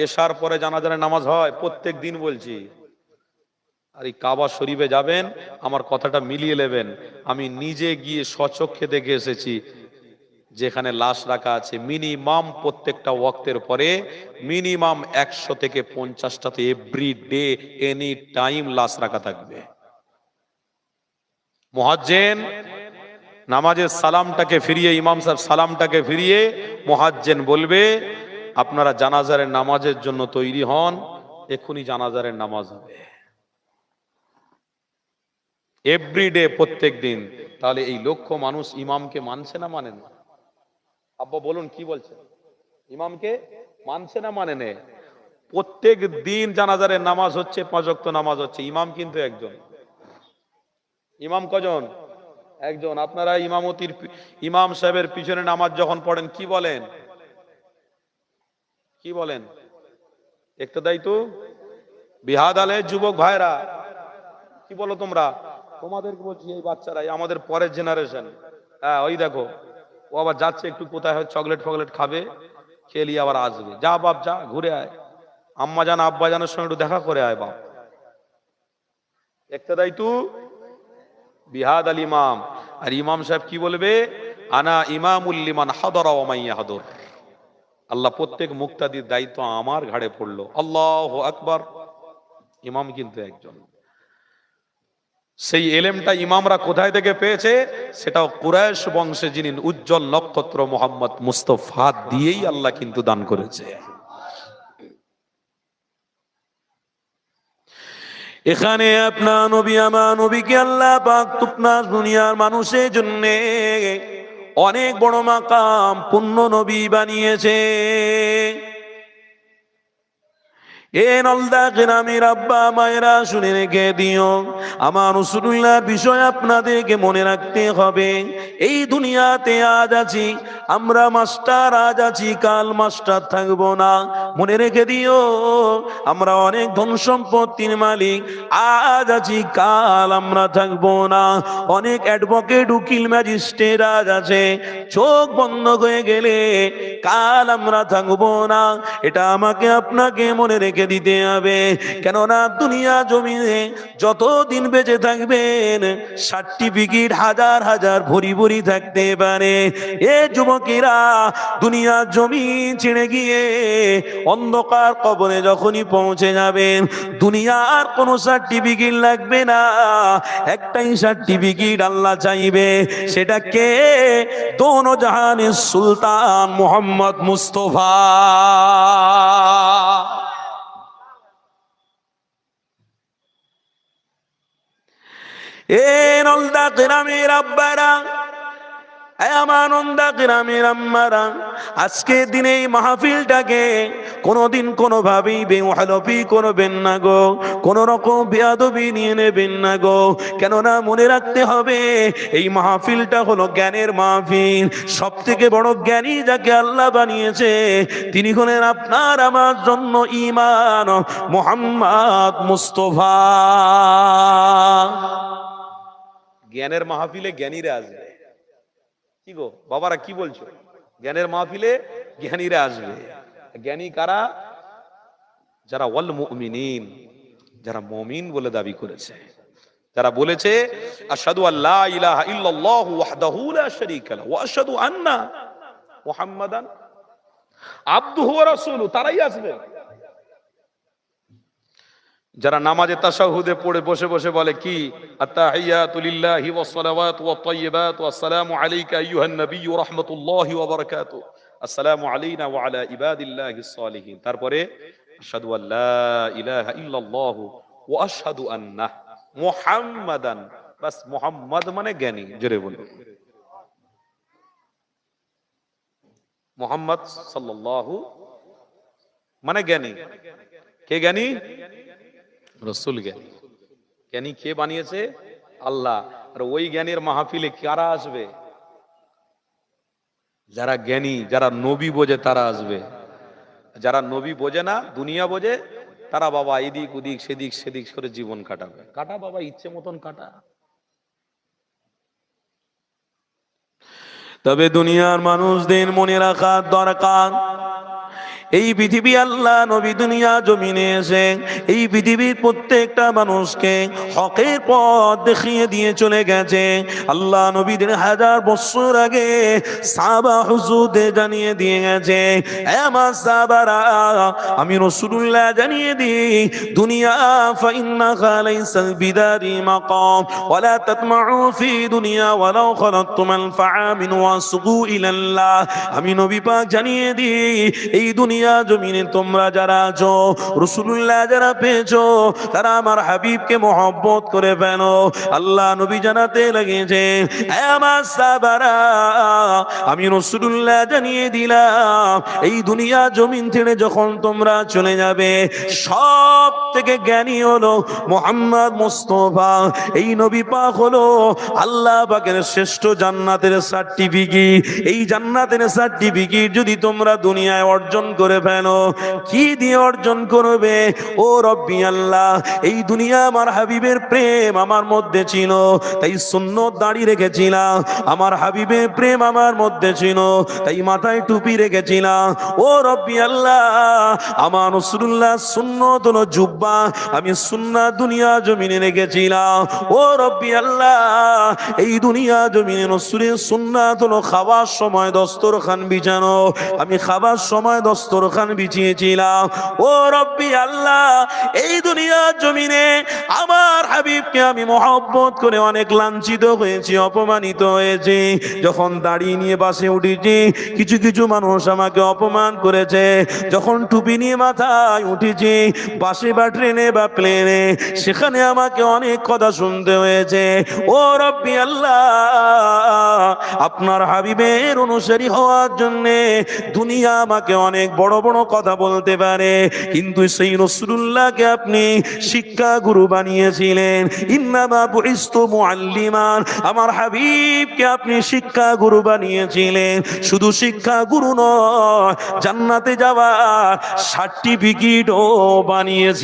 এশার পরে জানাজারের নামাজ হয়, প্রত্যেক দিন বলছি। আর এই কাবা শরীফে যাবেন, আমার কথাটা মিলিয়ে নেবেন, আমি নিজে গিয়ে স্বচক্ষে দেখে এসেছি। যেখানে লাশ রাখা আছে মিনিমাম প্রত্যেকটা ওয়াক্তের পরে মিনিমাম 100 থেকে 50টাতে এভরি ডে এনি টাইম লাশ রাখা থাকবে। মুয়াজ্জিন নামাজের সালামটাকে ফিরিয়ে, ইমাম সাহেব সালামটাকে ফিরিয়ে মুয়াজ্জিন বলবে আপনারা জানাজারের নামাজের জন্য তৈরি হন, এখনই জানাজারের নামাজ হবে এভরিডে, প্রত্যেক দিন। তাহলে এই লক্ষ মানুষ ইমামকে মানছে না মানে না? আব্বা বলুন কি বলছে? ইমামকে মানছে না মানে নে? প্রত্যেক দিন জানাজারের নামাজ হচ্ছে, 5 ওয়াক্ত নামাজ হচ্ছে, ইমাম কিন্তু একজন। ইমাম কজন? একজন। আপনারা ইমামতির ইমাম সাহেবের পিছনে নামাজ যখন পড়েন কি বলেন? কি বলেন? ইক্তদাই তো বিহাদ আলে যুবক ভাইরা, কি বলো তোমরা? তোমাদেরকে বলছি, এই বাচ্চারা আমাদের পরের জেনারেশন। হ্যাঁ ওই দেখো, ও আবার যাচ্ছে একটু কোথায় চকলেট ফকলেট খাবে, খেলিয়ে আবার আসবে। যা বাপ যা, ঘুরে আয়, আম্মা জান আব্বা জানের সঙ্গে একটু দেখা করে আয় বাপ। ইক্তদাই তো বিহাদ আল ইমাম। আর ইমাম সাহেব কি বলবে? আনা ইমামুল লিমান হাদারা ওয়া মান ইয়াহদুর। আল্লাহ প্রত্যেক মুক্তাদির দায়িত্ব আমার ঘাড়ে পড়লো। আল্লাহু আকবার। ইমাম কিন্তু একজন। সেই এলেমটা ইমামরা কোথায় থেকে পেয়েছে? সেটাও কুরাইশ বংশে যিনি উজ্জ্বল নক্ষত্র মোহাম্মদ মুস্তফা দিয়েই আল্লাহ কিন্তু দান করেছে। এখানে আপনার নবী আমার নবীকে আল্লাহ পাক তুকনাস দুনিয়ার মানুষের জন্য অনেক বড় মাকাম পূর্ণ নবী বানিয়েছে। এ নলদা গ্রামের আব্বা মায়েরা শুনে রেখে দিও, আমার রাসূলুল্লাহর বিষয় আপনাদেরকে মনে রাখতে হবে। এই দুনিয়াতে আজ আছি আমরা মাস্টার, আজ আছি কাল মাস্টার থাকবো না। মনে রেখে দিও আমরা অনেক ধন সম্পত্তির মালিক, আজ আছি কাল আমরা থাকবো না। অনেক অ্যাডভোকেট উকিল ম্যাজিস্ট্রেট আজ আছে, চোখ বন্ধ হয়ে গেলে কাল আমরা থাকবো না। এটা আমাকে আপনাকে মনে রেখে দিতে হবে। কেননা দুনিয়া জমিনে যতদিন বেঁচে থাকবেন সার্টিফিকেট হাজার হাজার ভরি ভরি থাকতে পারে। এ যুবকেরা, দুনিয়া জমিন ছেড়ে গিয়ে অন্ধকার কবরে যখনই পৌঁছে যাবেন, দুনিয়ার কোনো সার্টিফিকেট লাগবে না। একটাই সার্টিফিকেট আল্লাহ চাইবে, সেটা কে? দোনো জাহানের সুলতান মোহাম্মদ মুস্তফা। এ নলদা গ্রামের আব্বারা, আমানন্দা গ্রামের আম্মারা, আজকে দিনে এই মাহফিলটাকে কোনোদিন কোনোভাবেই বেওয়ালফি করবেন না গো, কোন রকম বেয়াদবি নিয়ে নেবেন না গো। কেননা মনে রাখতে হবে এই মাহফিলটা হলো জ্ঞানের মাহফিল। সব থেকে বড় জ্ঞানী যাকে আল্লাহ বানিয়েছে তিনি হলেন আপনার আমার জন্য ঈমান মুহাম্মদ মুস্তাফা। জ্ঞানের মাহফিলে জ্ঞানীরা আসবে। কি গো বাবারা কি বলছো? জ্ঞানের মাহফিলে জ্ঞানীরা আসবে। জ্ঞানী কারা? যারা ওয়াল মুমিনিন, যারা মুমিন বলে দাবি করেছে, যারা বলেছে আশহাদু আল্লা ইলাহা ইল্লাল্লাহু ওয়াহদাহু লা শারীকা লাহু ওয়া আশহাদু আন্না মুহাম্মাদান আবদুহু ওয়া রাসূলুহু, তারাই আসবে। যারা নামাজে তাশাহুদে পড়ে বসে বসে বলে কি আত্তাহিয়াতু লিল্লাহি ওয়াস সালাওয়াতু ওয়াত তাইয়্যিবাতু আসসালামু আলাইকা আইয়ুহান নাবিয়্যু ওয়া রাহমাতুল্লাহি ওয়া বারাকাতুহু আসসালামু আলাইনা ওয়া আলা ইবাদিল্লাহিস সালিহিন। তারপরে আশহাদু আল্লা ইলাহা ইল্লাল্লাহু ওয়া আশহাদু আন্না মুহাম্মাদান, বাস মুহাম্মদ মানে জ্ঞানী। জোরে বলুন মুহাম্মদ সাল্লাল্লাহু মানে জ্ঞানী। কে জ্ঞানী? রাসূল জ্ঞানী। জ্ঞানী কে বানিয়েছে? আল্লাহ। আর ওই জ্ঞানীর মাহফিলে কারা আসবে? যারা জ্ঞানী, যারা নবী বোঝে তারা আসবে। যারা নবী বোঝে না, দুনিয়া বোঝে, তারা বাবা এদিক ওদিক সেদিক সেদিক করে জীবন কাটাবে। কাটা বাবা, ইচ্ছে মতন কাটা। তবে দুনিয়ার মানুষদের মনে রাখা দরকার, এই পৃথিবী আল্লাহ নবী দুনিয়া জমিনে এসে এই পৃথিবীর প্রত্যেকটা মানুষকে হকের পথ দেখিয়ে দিয়ে চলে গেছে। আল্লাহ নবীদের হাজার বছর আগে সাহাবা হুজুরদের জানিয়ে দিয়ে গেছে, আমার সাহাবারা আমি রাসূলুল্লাহ জানিয়ে দিই, দুনিয়া ফাইন্নাহা লাইসা বিদারি মাকাম ওয়ালা তাতমাউ ফি দুনিয়া ওয়ালাউ খালাতুমাল ফাআমিন ওয়াসগু ইলাল্লাহ। আমি নবী পাক জানিয়ে দিই, এই দুনিয়া জমিনে তোমরা যারা আছো, রাসূলুল্লাহ যারা পেয়েছো, তারা আমার হাবিবকে মহব্বত করে ফেলো। আল্লাহ নবী জানাতে লেগেছে, হে আমার সাহাবারা আমি রাসূলুল্লাহ জানিয়ে দিলাম, এই দুনিয়া জমিন ছেড়ে যখন তোমরা চলে যাবে, সব থেকে জ্ঞানী হলো মুহাম্মদ মুস্তাফা। এই নবী পাক হলো আল্লাহ পাকের শ্রেষ্ঠ জান্নাতের সার্টিফিকেট। এই জান্নাতের সার্টিফিকেট যদি তোমরা দুনিয়ায় অর্জন করে ফেলো, কি দিয়ে অর্জন করবে? ও রব্বি আল্লাহ, এই দুনিয়া আমার হাবিবের প্রেম আমার মধ্যে ছিল, তাই সুন্নত দাঁড়িয়ে রেখেছিলাম। আমার হাবিবের প্রেম আমার মধ্যে ছিল, তাই মাথায় টুপি রেখেছিলাম। ও রব্বি আল্লাহ, আমার রাসূলুল্লাহ সুন্নত হলো জুব্বা, আমি সুন্নাত দুনিয়া জমিনে রেখেছিলাম। ও রব্বি আল্লাহ, এই দুনিয়া জমিনে রাসূলের সুন্নাত হলো খাওয়ার সময় দস্তরখান বিছানো, আমি খাবার সময় দস্তরখান বিছিয়েছিলাম। ও রব্বি আল্লাহ, এই দুনিয়া জমিনে আমার হাবিবকে আমি মহব্বত করে অনেক লাঞ্ছিত হয়েছি, অপমানিত হয়েছি। যখন দাড়ি নিয়ে বাসে উঠেছি, কিছু কিছু মানুষ আমাকে অপমান করেছে। যখন টুপি নিয়ে মাথায় উঠেছি, বাসে বা ট্রেনে বা প্লেনে, সেখানে আমাকে অনেক কথা শুনতে হয়েছে। ও রব্বি আল্লাহ, আপনার হাবিবের অনুসারী হওয়ার জন্য দুনিয়া আমাকে অনেক বড় বড় কথা বলতে পারে, কিন্তু সেই রাসূলুল্লাহকে আপনি শিক্ষা গুরু বানিয়েছিলেন। ইন্নামা বুইস্তু মুআল্লিমান, আমার হাবিবকে আপনি শিক্ষা গুরু বানিয়েছিলেন। শুধু শিক্ষা গুরু নয়, জান্নাতে যাওয়ার সার্টিফিকেটও বানিয়েছিলেন।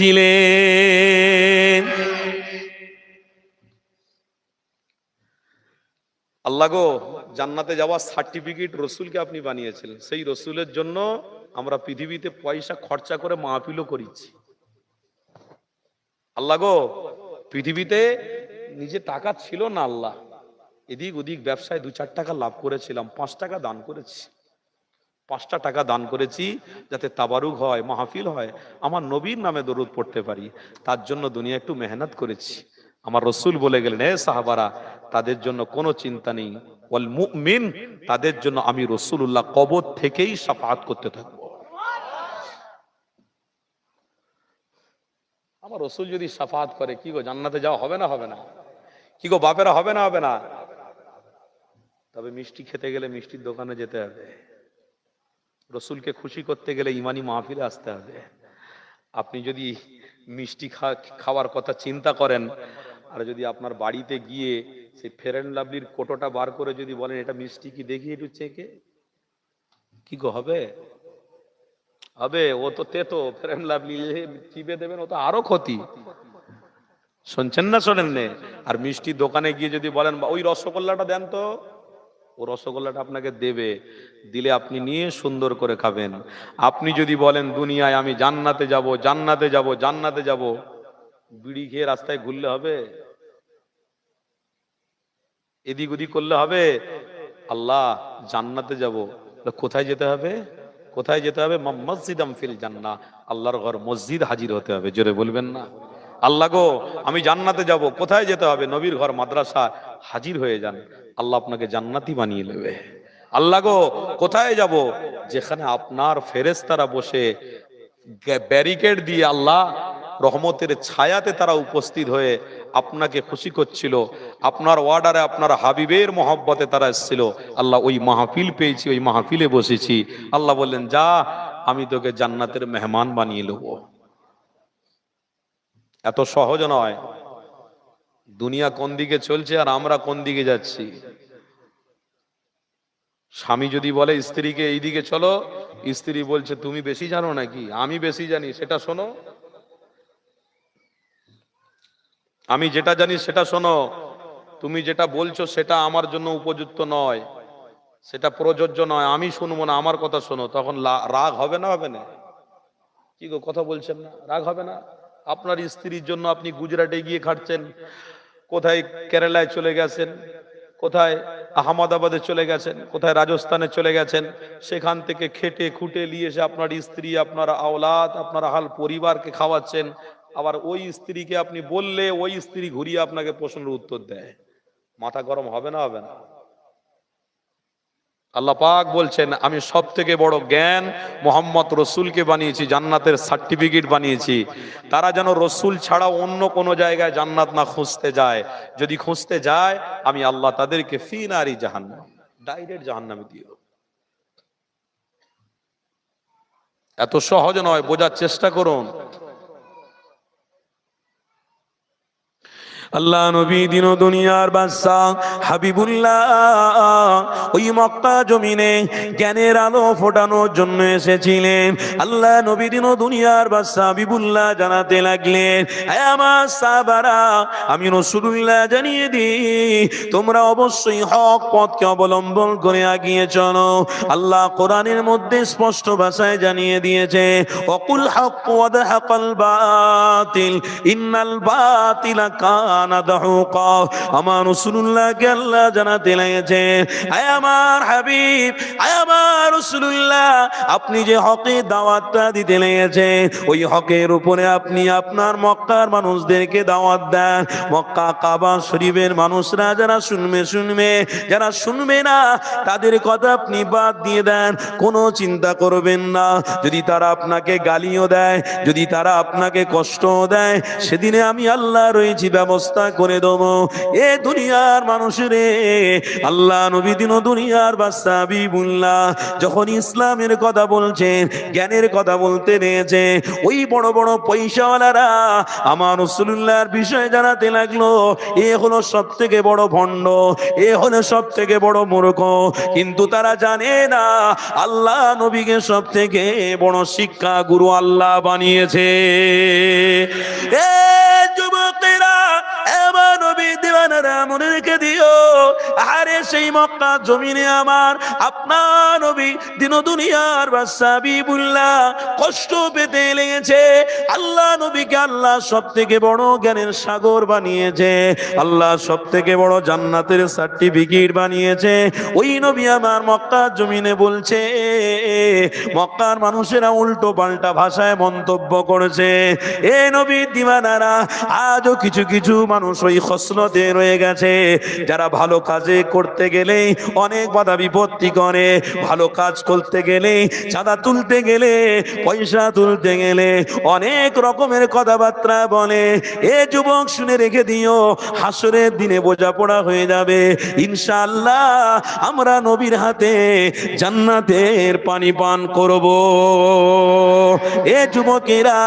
আল্লাহ গো, জান্নাতে যাওয়ার সার্টিফিকেট রসুলকে আপনি বানিয়েছিলেন। সেই রসুলের জন্য আমরা পৃথিবীতে পয়সা খরচা করে মাহফিলও করেছি। আল্লাহ গো, পৃথিবীতে নিজে টাকা ছিল না, আল্লাহ এদিক ওদিক ব্যবসায় 2-4 টাকা লাভ করেছিলাম, 5 টাকা দান করেছি। 5টা টাকা দান করেছি যাতে তাবারুক হয়, মাহফিল হয়, আমার নবীর নামে দরুদ পড়তে পারি। তার জন্য দুনিয়া একটু মেহনত করেছি। আমার রসুল বলে গেলেন, এ সাহাবারা, তাদের জন্য কোনো চিন্তা নেই। ওয়াল মুমিন, তাদের জন্য আমি রাসূলুল্লাহ কবর থেকেই শাফাআত করতে থাকবো। আমার রসুল যদি শাফাআত করে, কি গো জান্নাতে যাওয়া হবে না হবে না? কি গো বাপেরা, হবে না হবে না? তো তবে মিষ্টি খেতে গেলে মিষ্টির দোকানে যেতে হবে, রসুলকে খুশি করতে গেলে ইমানি মাহফিলে আসতে হবে। আপনি যদি মিষ্টি খাওয়ার কথা চিন্তা করেন, আর যদি আপনার বাড়িতে গিয়ে সেই ফেয়ার অ্যান্ড লাভলির কোটোটা বার করে যদি বলেন এটা মিষ্টি কি দেখি একটু চেকে, কি গো হবে? হবে? ও তো তেতো, ফেয়ার অ্যান্ড লাভলি চিপে দেবেন, ও তো আরো ক্ষতি। শুনছেন না শোনেন নে? আর মিষ্টি দোকানে গিয়ে যদি বলেন ওই রসগোল্লাটা দেন তো, ও রসগোল্লাটা আপনাকে দেবে, দিলে আপনি নিয়ে সুন্দর করে খাবেন। আপনি যদি বলেন দুনিয়ায় আমি জান্নাতে যাব, জান্নাতে যাব, জান্নাতে যাব, বিড়ি খেয়ে রাস্তায় ঘুরলে হবে? এদিক ওদিক করলে হবে? আল্লাহ জান্নাতে যাব, কোথায় যেতে হবে? কোথায় যেতে হবে? মসজিদাম ফিল জান্নাহ, আল্লাহর ঘর মসজিদ হাজির হতে হবে। জোরে বলবেন না? আল্লাহ গো আমি জান্নাতে যাব, কোথায় যেতে হবে? নবীর ঘর মাদ্রাসা হাজির হয়ে যান, আল্লাহ আপনাকে জান্নাতি বানিয়ে নেবে। আল্লাহ গো কোথায় যাব? যেখানে আপনার ফেরেশতারা বসে ব্যারিকেড দিয়ে আল্লাহ রহমতের ছায়াতে তারা উপস্থিত হয়ে আপনাকে খুশি করছিল, আপনার ওয়ার্ডারে আপনার হাবিবের মহব্বতে তারা এসেছিল। আল্লাহ ওই মাহফিল পেয়েছি, ওই মাহফিলে বসেছি। আল্লাহ বললেন যা, আমি তোকে জান্নাতের মেহমান বানিয়ে নেব। এত সহজ নয়। দুনিয়া কোন দিকে চলছে আর আমরা কোন দিকে যাচ্ছি। স্বামী যদি বলে স্ত্রীকে এইদিকে চলো, স্ত্রী বলছে তুমি বেশি জানো নাকি, আমি বেশি জানি, সেটা শোনো। আমি যেটা জানি সেটা শোনো, তুমি যেটা বলছো সেটা আমার জন্য উপযুক্ত নয়, সেটা প্রযোজ্য নয়, আমি শুনবো না, আমার কথা শোনো। তখন রাগ হবে না? হবে না? কি গো কথা বলছেন না? রাগ হবে না? আপনার স্ত্রীর জন্য আপনি গুজরাটে গিয়ে খাটছেন, কোথায় কেরালায় চলে গেছেন, কোথায় আহমদাবাদে চলে গেছেন, কোথায় রাজস্থানে চলে গেছেন, সেখান থেকে খেটে খুঁটে নিয়ে এসে আপনার স্ত্রী, আপনার আওলাদ, আপনার আহাল পরিবারকে খাওয়াচ্ছেন। আবার ওই স্ত্রীকে আপনি বললে ওই স্ত্রী ঘুরিয়ে আপনাকে প্রশ্নের উত্তর দেয়। মাথা গরম হবে না? হবে না? আল্লাহ পাক বলছেন আমি সব থেকে বড় জ্ঞান মোহাম্মদ রসুলকে বানিয়েছি, জান্নাতের সার্টিফিকেট বানিয়েছি। তারা যেন রসুল ছাড়া অন্য কোনো জায়গায় জান্নাত না খুঁজতে যায়। যদি খুঁজতে যায় আমি আল্লাহ তাদেরকে ফি নারি জাহান্নাম, ডাইরেক্ট জাহান্নামে দিয়ে দেব। এত সহজ নয়, বোঝার চেষ্টা করুন। আল্লাহ নবী দিন দুনিয়ার বাদশা হাবিবুল্লাহ ওই মক্কা জমিনে জ্ঞানের আলো ফোটানোর জন্য এসেছিলেন। আল্লাহ নবী দিন দুনিয়ার বাদশা হাবিবুল্লাহ জানাতে লাগলেন, হে আমার সাহাবারা, আমি রাসূলুল্লাহ জানিয়ে দিই তোমরা অবশ্যই হক পথকে অবলম্বন করে এগিয়ে চলো। আল্লাহ কোরআনের মধ্যে স্পষ্ট ভাষায় জানিয়ে দিয়েছে, ওয়াকুল হক ওয়া যাহাকাল বাতিল ইন্নাল বাতিলা আমার রাসূলুল্লাহকে আল্লাহ জানাতে লেগেছে, হে আমার হাবিব, হে আমার রাসূলুল্লাহ, আপনি যে হকে দাওয়াতটা দিতে লেগেছে, ওই হকের উপরে আপনি আপনার মক্কার মানুষদেরকে দাওয়াত দেন। মক্কা কাবা শরীফের মানুষরা যারা শুনবে, যারা শুনবে না তাদের কথা আপনি বাদ দিয়ে দেন, কোনো চিন্তা করবেন না। যদি তারা আপনাকে গালিও দেয়, যদি তারা আপনাকে কষ্টও দেয়, সেদিনে আমি আল্লাহ রয়েছি, ব্যবস্থা করে দেবো। এ দুনিয়ার মানুষেরে, আল্লাহ নবী দিন দুনিয়ার বাদশা হাবিবুল্লাহ যখন ইসলামের কথা বলছেন, জ্ঞানের কথা বলতে নিয়েছে, ওই বড় বড় পয়সাওয়ালারা আমার রাসূলুল্লাহর বিষয়ে জানাতে লাগলো, এ হলো সব থেকে বড় ভণ্ড, এ হলো সব থেকে বড় মূর্খ। কিন্তু তারা জানে না আল্লাহ নবীকে সব থেকে বড় শিক্ষা গুরু আল্লাহ বানিয়েছে। এ যুবকেরা, এবার নবী দিওয়ানারা মনে রেখে দিও, আরে সেই মক্কা জমিনে আমার আপনার নবী দিন দুনিয়ার বাদশা হাবিবুল্লাহ কষ্ট পেতে লেগেছে। আল্লাহ নবীকে আল্লাহ সব থেকে বড় জ্ঞানের সাগর বানিয়েছে, আল্লাহ সব থেকে বড় জান্নাতের সার্টিফিকেট বানিয়েছে। ওই নবী আমার মক্কা জমিনে বলছে, মক্কার মানুষেরা উল্টো পাল্টা ভাষায় মন্তব্য করেছে। এ নবী দিওয়ানারা, আজও কিছু কিছু মানুষ ওই খসলতে রয়ে গেছে, যারা ভালো কাজে করতে করতে গেলে অনেক বাধা বিপত্তি করে, ভালো কাজ করতে গেলে, চাঁদা তুলতে গেলে, পয়সা তুলতে গেলে অনেক রকমের কথাবার্তা বলে। এ যুবক শুনে রেখে দিও, হাসরের দিনে বোঝাপড়া হয়ে যাবে ইনশাআল্লাহ। আমরা নবীর হাতে জান্নাতের পানি পান করব। এ যুবকেরা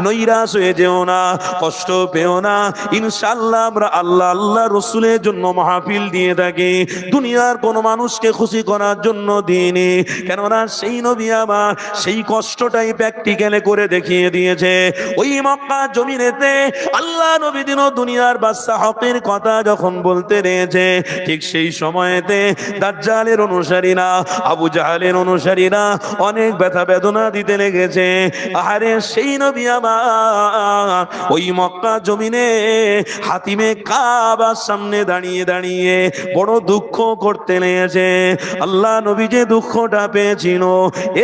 নৈরাশ হয়ে যেও না, কষ্ট পেও না। ইনশাআল্লাহ আমরা আল্লাহ আল্লাহ রসুলের জন্য মাহফিল দিয়ে থাকি, দুনিয়ার কোন মানুষকে খুশি করার জন্য দিইনি। কেননা সেই নবী আমার সেই কষ্টটাই প্র্যাকটিক্যালে করে দেখিয়ে দিয়েছে। ওই মক্কা জমিনেতে আল্লাহ নবী দিন দুনিয়ার বাদশাহ হকের কথা যখন বলতে রয়েছে, ঠিক সেই সময়েতে দাজ্জালের অনুসারীরা, আবু জাহালের অনুসারীরা অনেক ব্যথা বেদনা দিতে লেগেছে। আরে সেই নবী আমার ওই মক্কা জমিনে হাতিমে কাবার সামনে দাঁড়িয়ে দাঁড়িয়ে বড় দুঃখ করতে লেগেছে। আল্লাহ নবী যে দুঃখটা পেয়েছিল,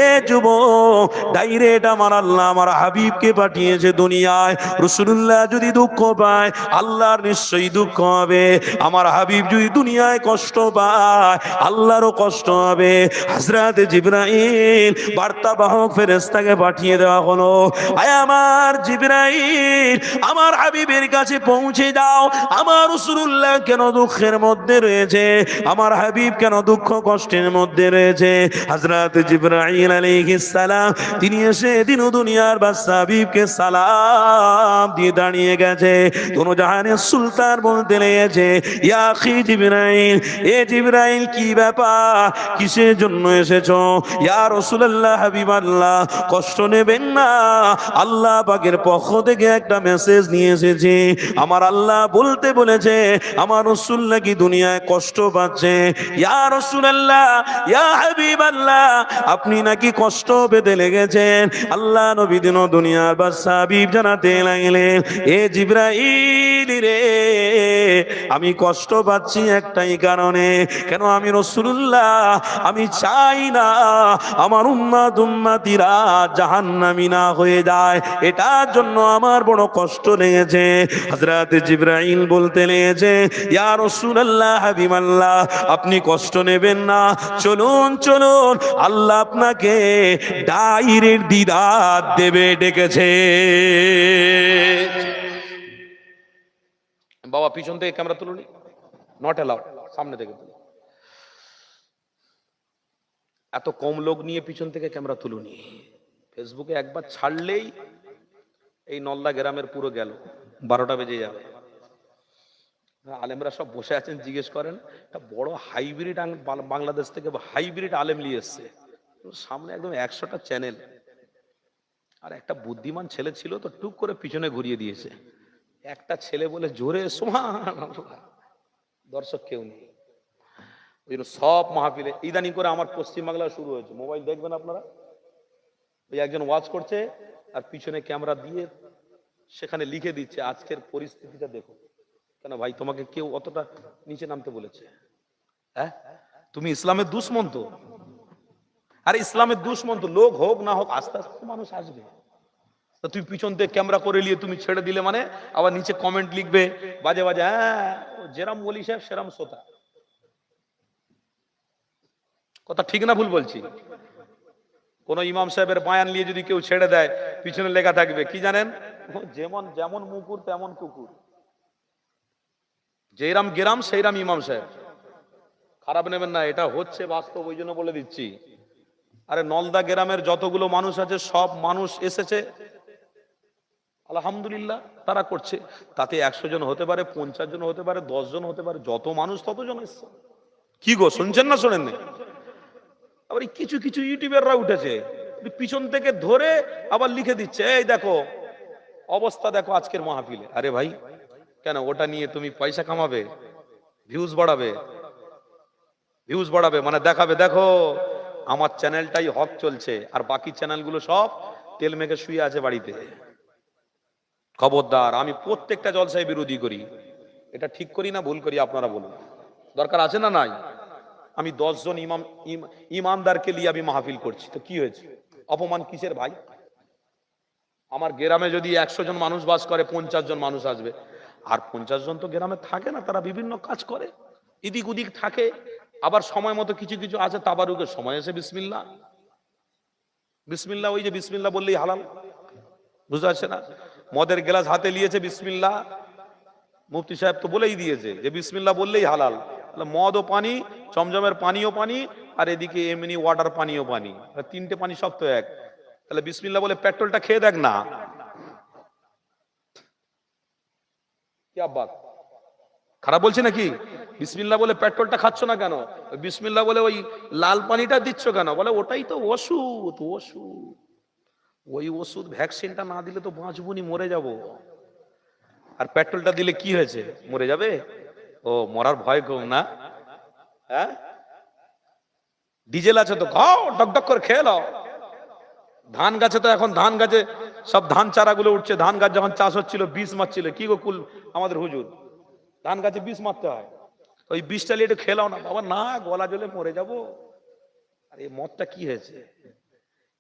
এ যুবক ডাইরেক্ট আমার আল্লাহ আমার হাবিবকে পাঠিয়েছে দুনিয়ায়। রাসূলুল্লাহ যদি দুঃখ পায়, আল্লাহর নিশ্চয়ই দুঃখ হবে। আমার হাবিব যদি দুনিয়ায় কষ্ট পায়, আল্লাহরও কষ্ট হবে। হযরত জিবরাইল বার্তাবাহক ফেরেশতাকে পাঠিয়ে দেওয়া হলো, আয় আমার জিবরাইল, আমার হাবিবের কাছে পৌঁছে দাও, আমার রাসূলুল্লাহ কেন দুঃখের মধ্যে রয়েছে, আমার হাবিব কেন দুঃখ কষ্টের মধ্যে রয়েছে। হযরত জিবরাইল আলাইহিস সালাম তিনি এসে দিন দুনিয়ার বাদশা হাবিবকে সালাম দিয়ে দাঁড়িয়ে গেছে। দোনো জাহানের সুলতান বলতে লেগেছে, ইয়া আখি জিবরাইল, এ জিবরাইল কি ব্যাপার, কিসের জন্য এসেছো? ইয়া রাসূলুল্লাহ হাবিবাল্লাহ, কষ্ট নেবেন না, আল্লাহ পাকের পক্ষ থেকে একটা মেসেজ নিয়ে এসেছি। আমার আল্লাহ বলতে বলেছে আমার রাসূল নাকি দুনিয়ায় কষ্ট পাচ্ছে। ইয়া রাসূলুল্লাহ, ইয়া হাবিবাল্লাহ, আপনি নাকি কষ্ট পেতে লেগেছেন। আল্লাহ নবী দিন দুনিয়ার বাদশা হাবিব জানাতে লাগলেন, এ জিবরাইল রে, আমি কষ্ট পাচ্ছি একটাই কারণে। কেন? আমি রাসূলুল্লাহ, আমি চাই না আমার উম্মত উম্মতিরা জাহান্নামী না হয়ে যায়, এটার জন্য আমার বড় কষ্ট লেগেছে। হযরত জিবরাইল বলতে লেগেছে, ইয়া রাসূলুল্লাহ হাবিবাল্লাহ, আপনি কষ্ট নেবেন না, চলুন চলুন, আল্লাহ আপনাকে ডাইরেক্ট দিদার দেবে ডেকেছে। বাবা পিছন থেকে ক্যামেরা তুলুনি, নট অ্যালাউড, সামনে থেকে তুলুন। এত কম লোক নিয়ে পিছন থেকে ক্যামেরা তুলুনি। ফেসবুকে একবার ছাড়লেই এই নলদা গ্রামের পুরো গেল, 12টা বেজে যাবে। আলেমরা সব বসে আছেন, জিজ্ঞেস করেন একটা বড় হাইব্রিড বাংলাদেশ থেকে হাইব্রিড আলেম নিয়ে এসছে, সামনে একদম 100টা চ্যানেল, আর একটা বুদ্ধিমান ছেলে ছিল তো টুক করে পিছনে ঘুরিয়ে দিয়েছে। একটা ছেলে বলে জোরে সুবহানাল্লাহ, দর্শক কেউ নেই। ওই জন্য সব মাহফিলে ইদানিং করে আমার পশ্চিমবাংলা শুরু হয়েছে, মোবাইল দেখবেন আপনারা, ওই একজন ওয়াজ করছে আর পিছনে ক্যামেরা দিয়ে সেখানে লিখে দিচ্ছে আজকের পরিস্থিতিটা দেখো। কেন ভাই, তোমাকে কেউ অতটা নিচে নামতে বলেছে? হ্যাঁ, তুমি ইসলামের দুশমন তো। আরে ইসলামের দুশমন তো, লোক হোক না হোক আস্তে আস্তে মানুষ আসবে। তা তুমি পিছন থেকে ক্যামেরা করে নিয়ে তুমি ছেড়ে দিলে মানে আবার নিচে কমেন্ট লিখবে বাজে বাজে, হ্যাঁ যেরাম বলি সাহেব সেরাম শ্রোতা। কথা ঠিক না ভুল বলছি? কোন ইমাম সাহেবের বয়ান নিয়ে যদি কেউ ছেড়ে দেয়, পিছনে লেখা থাকবে কি জানেন, যেমন যেমন মুকুর তেমন কুকুর, যেরাম গেরাম সেইরাম ইমাম সাহেব। খারাপ নেবেন না, এটা হচ্ছে বাস্তব, ওই জন্য বলে দিচ্ছি। আরে নলদা গ্রামের যতগুলো মানুষ আছে সব মানুষ এসেছে, আলহামদুলিল্লাহ তারা করছে। তাতে 100 জন হতে পারে, 50 জন হতে পারে, 10 জন হতে পারে, যত মানুষ ততজন এসছে। কি গো, শুনছেন না শোনেন না? আবার কিছু কিছু ইউটিউবাররা উঠেছে, পিছন থেকে ধরে আবার লিখে দিচ্ছে, এই দেখো অবস্থা দেখো আজকের মাহফিলে। আরে ভাই, কেন ওটা নিয়ে তুমি পয়সা কামাবে, ভিউজ বাড়াবে? ভিউজ বাড়াবে মানে দেখাবে দেখো আমার চ্যানেলটাই হক চলছে, আর বাকি চ্যানেলগুলো সব তেল মেখে শুয়ে আছে বাড়িতে। খবরদার, আমি প্রত্যেকটা জলসায় বিরোধী করি। এটা ঠিক করি না ভুল করি আপনারা বলুন, দরকার আছে না নাই? আমি 10 জন ইমানদারকে নিয়ে আমি মাহফিল করছি, তো কি হয়েছে? অপমান কিসের ভাই? আমার গ্রামে যদি 100 জন মানুষ বাস করে, 50 জন মানুষ আসবে, আর 50 জন তো গ্রামে থাকে না, তারা বিভিন্ন কাজ করে, এদিক ওদিক থাকে, আবার সময় মতো কিছু কিছু আছে তাবারুকের সময় এসে বিসমিল্লাহ বিসমিল্লাহ, ওই যে বিসমিল্লাহ বললেই হালাল, বুঝতে পারছে না? মদের গ্লাস হাতে নিয়েছে বিসমিল্লাহ, মুফতি সাহেব তো বলেই দিয়েছে যে বিসমিল্লাহ বললেই হালাল। মদ ও পানি, চমচমের পানিও পানি, আর এদিকে এমনি ওয়াটার পানিও পানি, তিনটে পানি সব তো এক। তাহলে বিসমিল্লাহ বলে পেট্রোলটা খেয়ে দেখ না, কি আব্বা খারাপ বলছে নাকি? বিসমিল্লাহ বলে পেট্রোলটা খাচ্ছ না কেন? বিসমিল্লাহ বলে ওই লাল পানিটা দিচ্ছ কেন? বলে ওটাই তো ওষুধ, ওষুধ, ওই ওষুধ ভ্যাকসিনটা না দিলে তো বাঁচবনি, মরে যাব। আর পেট্রোলটা দিলে কি হয়েছে, মরে যাবে? ও মরার ভয় কম না? হ্যাঁ, ডিজেল আছে তো খাও, ডকডক করে খেয়ে নাও। ধান গাছে তো এখন ধান গাছে সব ধান চারাগুলো উঠছে, ধান গাছ যখন চাষ হচ্ছিল বিষ মারছিল, কি গো কুল আমাদের হুজুর, ধান গাছে বিষ মারতে হয়, ওই বিষটা নিয়ে একটু খেলাও না। বাবা না, গলা জ্বলে মরে যাবো। আর এই মদটা কি হয়েছে,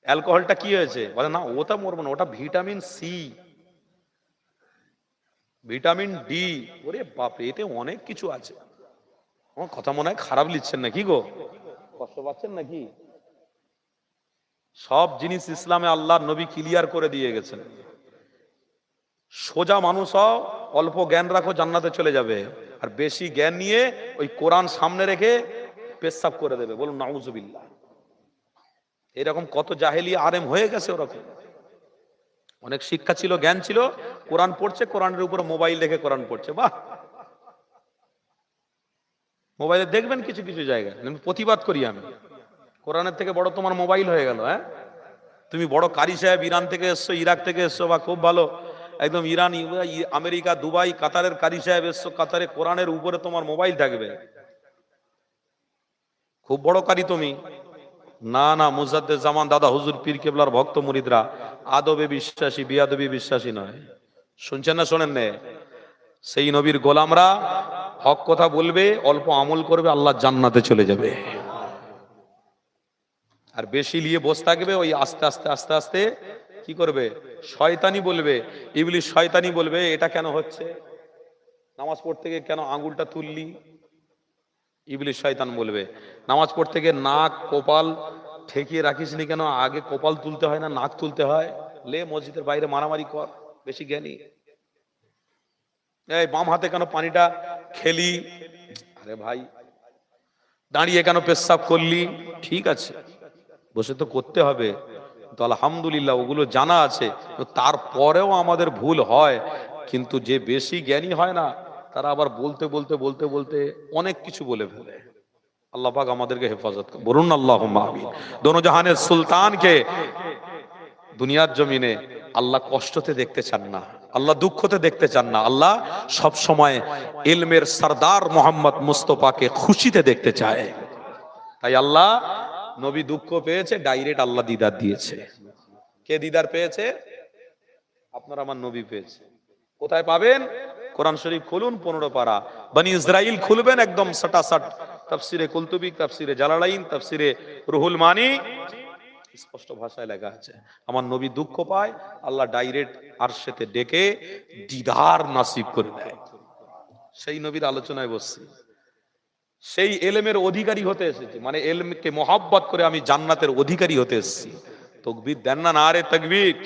অ্যালকোহলটা কি হয়েছে? বলে না ওটা মরবো না, ওটা ভিটামিন সি, ভিটামিন ডি। ওরে বাপরে, এতে অনেক কিছু আছে। আমার কথা মনে হয় খারাপ লিখছেন নাকি গো, কষ্ট পাচ্ছেন নাকি? সব জিনিস ইসলামে আল্লাহর নবী ক্লিয়ার করে দিয়ে গেছেন। সোজা মানুষ হও, অল্প জ্ঞান রাখো, জান্নাতে চলে যাবে। আর বেশি জ্ঞান নিয়ে ওই কোরআন সামনে রেখে পেশাব করে দেবে, বলুন নাউজুবিল্লাহ। এরকম কত জাহেলি আলেম হয়ে গেছে। ওরকম অনেক শিক্ষা ছিল, জ্ঞান ছিল, কোরআন পড়ছে, কোরআনের উপর মোবাইল রেখে কোরআন পড়ছে। বাহ, মোবাইলে দেখবেন কিছু কিছু জায়গায়, প্রতিবাদ করি আমি, কোরআনের থেকে বড় তোমার মোবাইল হয়ে গেল। হ্যাঁ, তুমি বড় কারি সাহেব, ইরান থেকে এসছো, ইরাক থেকে এসছো, বা খুব ভালো একদম ইরান, আমেরিকা, দুবাই, কাতারের কারি সাহেব এসছো, কাতারে কোরআনের উপরে তোমার মোবাইল থাকবে, খুব বড় কারি তুমি। না না, মুজাদ্দেদ জামান দাদা হুজুর পীর কেবলার ভক্ত মুরিদরা আদবে বিশ্বাসী, বিয়াদবি বিশ্বাসী নয়। শুনছেন না শোনেন না? সেই নবীর গোলামরা হক কথা বলবে, অল্প আমল করবে, আল্লাহ জান্নাতে চলে যাবে। আর বেশি নিয়ে বসে থাকবে, ওই আস্তে আস্তে আস্তে আস্তে কি করবে, শয়তানি বলবে, ইবলিস শয়তানি বলবে, এটা কেন হচ্ছে, নামাজ পড়তে গিয়ে কেন আঙ্গুলটা তুললি, ইবলিস শয়তান বলবে। নামাজ পড়তে গিয়ে নাক কপাল ঠেকিয়ে রাখিসনি কেন, আগে কপাল তুলতে হয় না নাক তুলতে হয়? লে মসজিদের বাইরে মারামারি কর, বেশি জ্ঞানী। এই বাম হাতে কেন পানিটা খেলি, আরে ভাই দাঁড়িয়ে কেন পেশাব করলি, ঠিক আছে বসে তো করতে হবে, তো আলহামদুলিল্লাহ ওগুলো জানা আছে, তারপরেও আমাদের ভুল হয়। কিন্তু যে বেশি জ্ঞানী হয় না, তারা আবার বলতে বলতে বলতে বলতে অনেক কিছু বলে ফেলে। আল্লাহ পাক আমাদেরকে হেফাজত করুন, বলুন আল্লাহুম্মা আমিন। দোনো জাহানের সুলতানকে দুনিয়ার জমিনে আল্লাহ কষ্টতে দেখতে চান না, আল্লাহ দুঃখতে দেখতে চান না, আল্লাহ সব সময় ইলমের সরদার মোহাম্মদ মুস্তফাকে খুশিতে দেখতে চায়। তাই আল্লাহ নবী দুঃখ পেয়েছে, ডাইরেক্ট আল্লাহ দিদার দিয়েছে। কে দিদার পেয়েছে? আপনার আমার নবী পেয়েছে। কোথায় পাবেন? কোরআন শরীফ খুলুন, 15 পারা বনি ইসরাইল খুলবেন, একদম সটাসট তাফসিরে কুলতুবি, তাফসিরে জালালাইন, তাফসিরে রুহুল মানি, স্পষ্ট ভাষায় লেখা আছে আমার নবী দুঃখ পায়, আল্লাহ ডাইরেক্ট আরশেতে ডেকে দিদার নাসিব করে দেয়। সেই নবীর আলোচনায় বসছি, সেই এলেমের অধিকারী হতে এসেছি, মানে এলমকে মহব্বত করে আমি জান্নাতের অধিকারী হতে এসেছি। তাকবীর দেন না, নারে তাকবীর।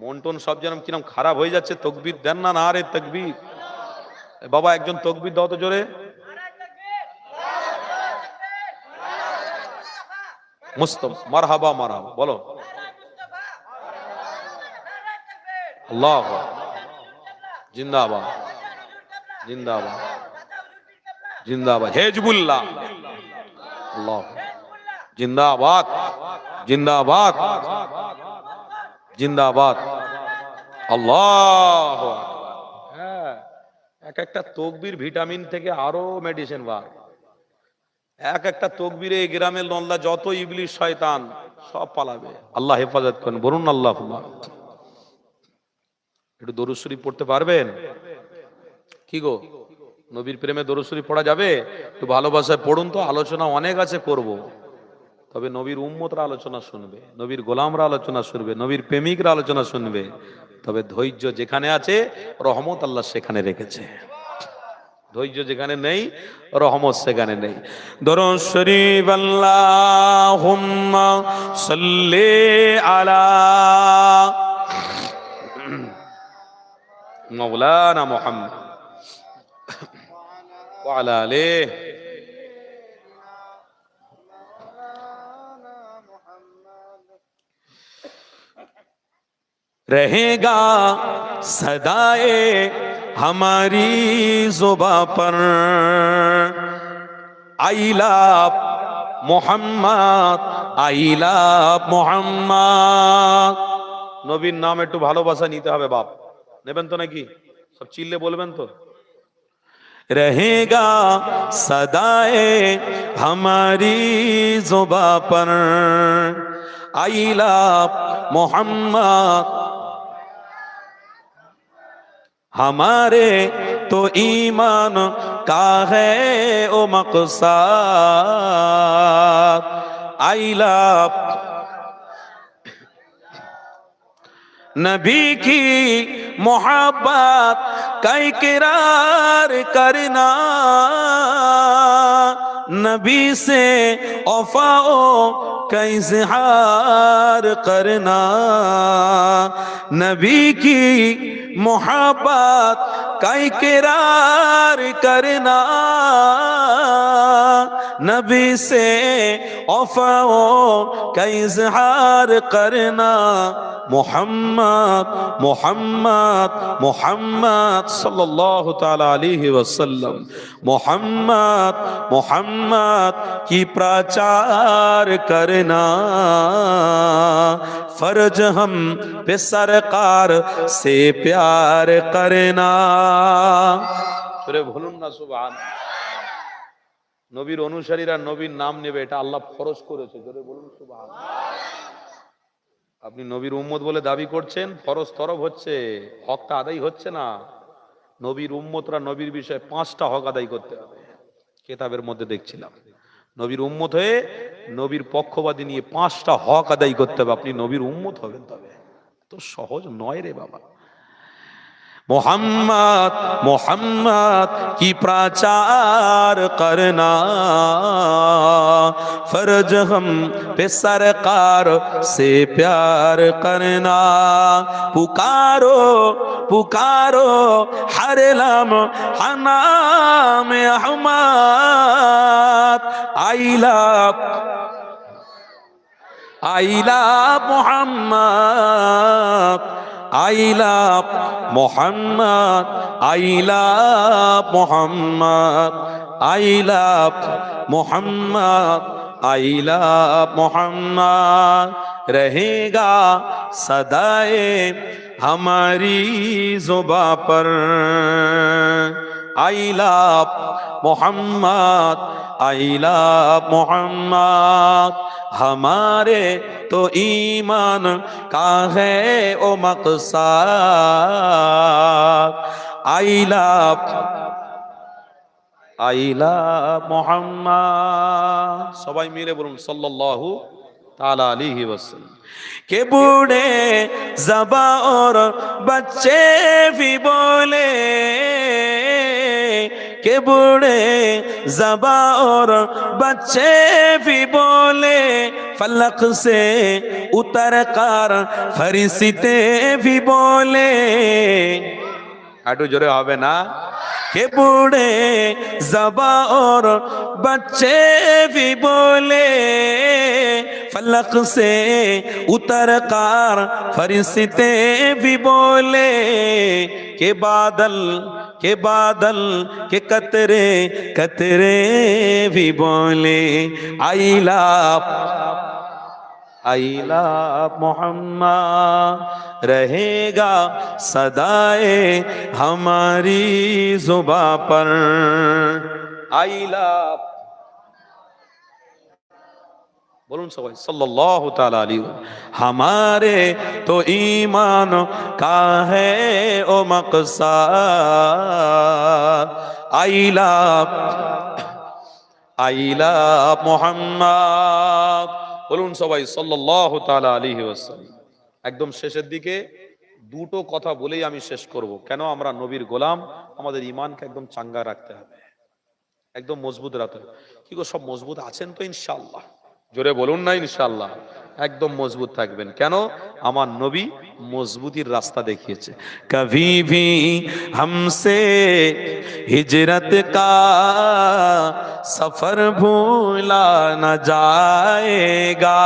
মন টন সব যেন কিরম খারাপ হয়ে যাচ্ছে, তাকবীর দেন না, নারে তাকবীর। বাবা একজন তাকবীর দাও তো জোরে। মুস্তফা মারহাবা, মারহাবা বলো। আল্লাহ জিন্দাবাদ, জিন্দাবাদ, জিন্দাবাদ, হিজবুল্লাহ, আল্লাহ জিন্দাবাদ, জিন্দাবাদ, জিন্দাবাদ, আল্লাহ। হ্যাঁ, এক একটা তকবীর ভিটামিন থেকে আরো মেডিসিন বার। এক একটা তকবীরে এই গ্রামের নল্লা যত ইবলিস শয়তান সব পালাবে। আল্লাহ হেফাজত করেন, বলুন আল্লাহুম্মা। একটু দরুদ শরীফ পড়তে পারবেন? কি গো, নবীর প্রেমে দরুদ শরীফ পড়া যাবে? একটু ভালোবাসায় পড়ুন তো, আলোচনা অনেক আছে করব, তবে নবীর উম্মতরা আলোচনা শুনবে, নবীর গোলামরা আলোচনা শুনবে, নবীর প্রেমিকরা আলোচনা শুনবে। তবে ধৈর্য যেখানে আছে রহমত আল্লাহ সেখানে রেখেছে। ধৈর্য যেখানে নেই রহমত সেখানে নেই। দরুদ শরীফ আল্লাহুম্মা সাল্লি আলা মাওলানা মুহাম্মদ ওয়া আলা আলিহি रहेगा सदाए हमारी जुबा पर I love Muhammad I love Muhammad. নবীর নাম একটু ভালোবাসা নিতে হবে বাপ, নেবেন তো নাকি? সব চিল্লে বলবেন তো? रहेगा सदाए हमारी जुबा पर आई लव मोहम्मद। हमारे तो ईमान का है ओ मकसद आई लव नबी की मोहब्बत का इकरार करना, नबी से वफाओ का इजहार करना, नबी की मोहब्बत का इकरार करना, नबी से वफाओ का इजहार करना। मोहम्मद मोहम्मद मोहम्मद सल्लल्लाहु ताला अलैहि वसल्लम, मोहम्मद मोहम्मद की प्रचार करना, फर्ज हम पे सरकार से प्यार करना। জোরে বলুন না সুবহান। নবীর অনুসারীরা নবীর নাম নেবে, এটা আল্লাহ ফরজ করেছে। জোরে বলুন সুবহান। আপনি নবীর উম্মত বলে দাবি করছেন, ফরজ তরফ হচ্ছে, হকটা আদায় হচ্ছে না। নবীর উম্মতরা নবীর বিষয়ে 5টা হক আদায় করতে হবে। কিতাবের মধ্যে দেখছিলাম, নবীর উম্মত হয়ে নবীর পক্ষবাদী নিয়ে 5টা হক আদায় করতে হবে, আপনি নবীর উম্মত হবেন। তবে তো সহজ নয় রে বাবা। मोहम्मद मोहम्मद की प्रचार करना, फर्ज हम पे सरकार से प्यार करना। पुकारो पुकारो हर लम्हा नाम Ahmad I love Muhammad I love Muhammad, I love Muhammad, I love Muhammad, I love Muhammad। रहेगा सदाए हमारी जुबा पर I love Muhammad, I love Muhammad। हमारे तो ईमान का है ओ मकसद आई लव মোহাম্মদ। সবাই মিলে বলুন সাল্লাল্লাহু তাআলা আলাইহি ওয়াসাল্লাম। के बूढ़े ज़बा और बच्चे भी बोले, के बूढ़े ज़बा और बच्चे भी बोले, फलक से उतर कर फरिश्ते भी बोले। একটু জোরে হবে না? के बूढ़े ज़बा और बच्चे भी बोले, फलक से उतर कर फरिश्ते भी बोले। के बादल के कतरे कतरे भी बोले आई लव मोहम्मद। रहेगा सदाए हमारी जुबा पर आई लव, বলুন সবাই সাল্লাল্লাহু তাআলা আলাইহি ওয়াসাল্লাম। हमारे तो ईमान का है ओ मकसद आई लव मोहम्मद। বলুন সবাই সাল্লাল্লাহু তাআলা আলাইহি ওয়াসাল্লাম। একদম শেষের দিকে দুটো কথা বলেই আমি শেষ করব। কেন আমরা নবীর গোলাম, আমাদের ইমানকে একদম চাঙ্গা রাখতে হবে, একদম মজবুত রাখতে হবে। কি গো, সব মজবুত আছেন তো ইনশাআল্লাহ? জোরে বলুন না ইনশাআল্লাহ। একদম মজবুত থাকবেন। কেন? আমার নবী মজবুতির রাস্তা দেখিয়েছে। कभी भी हमसे हिजरत का सफर भूला न जाएगा,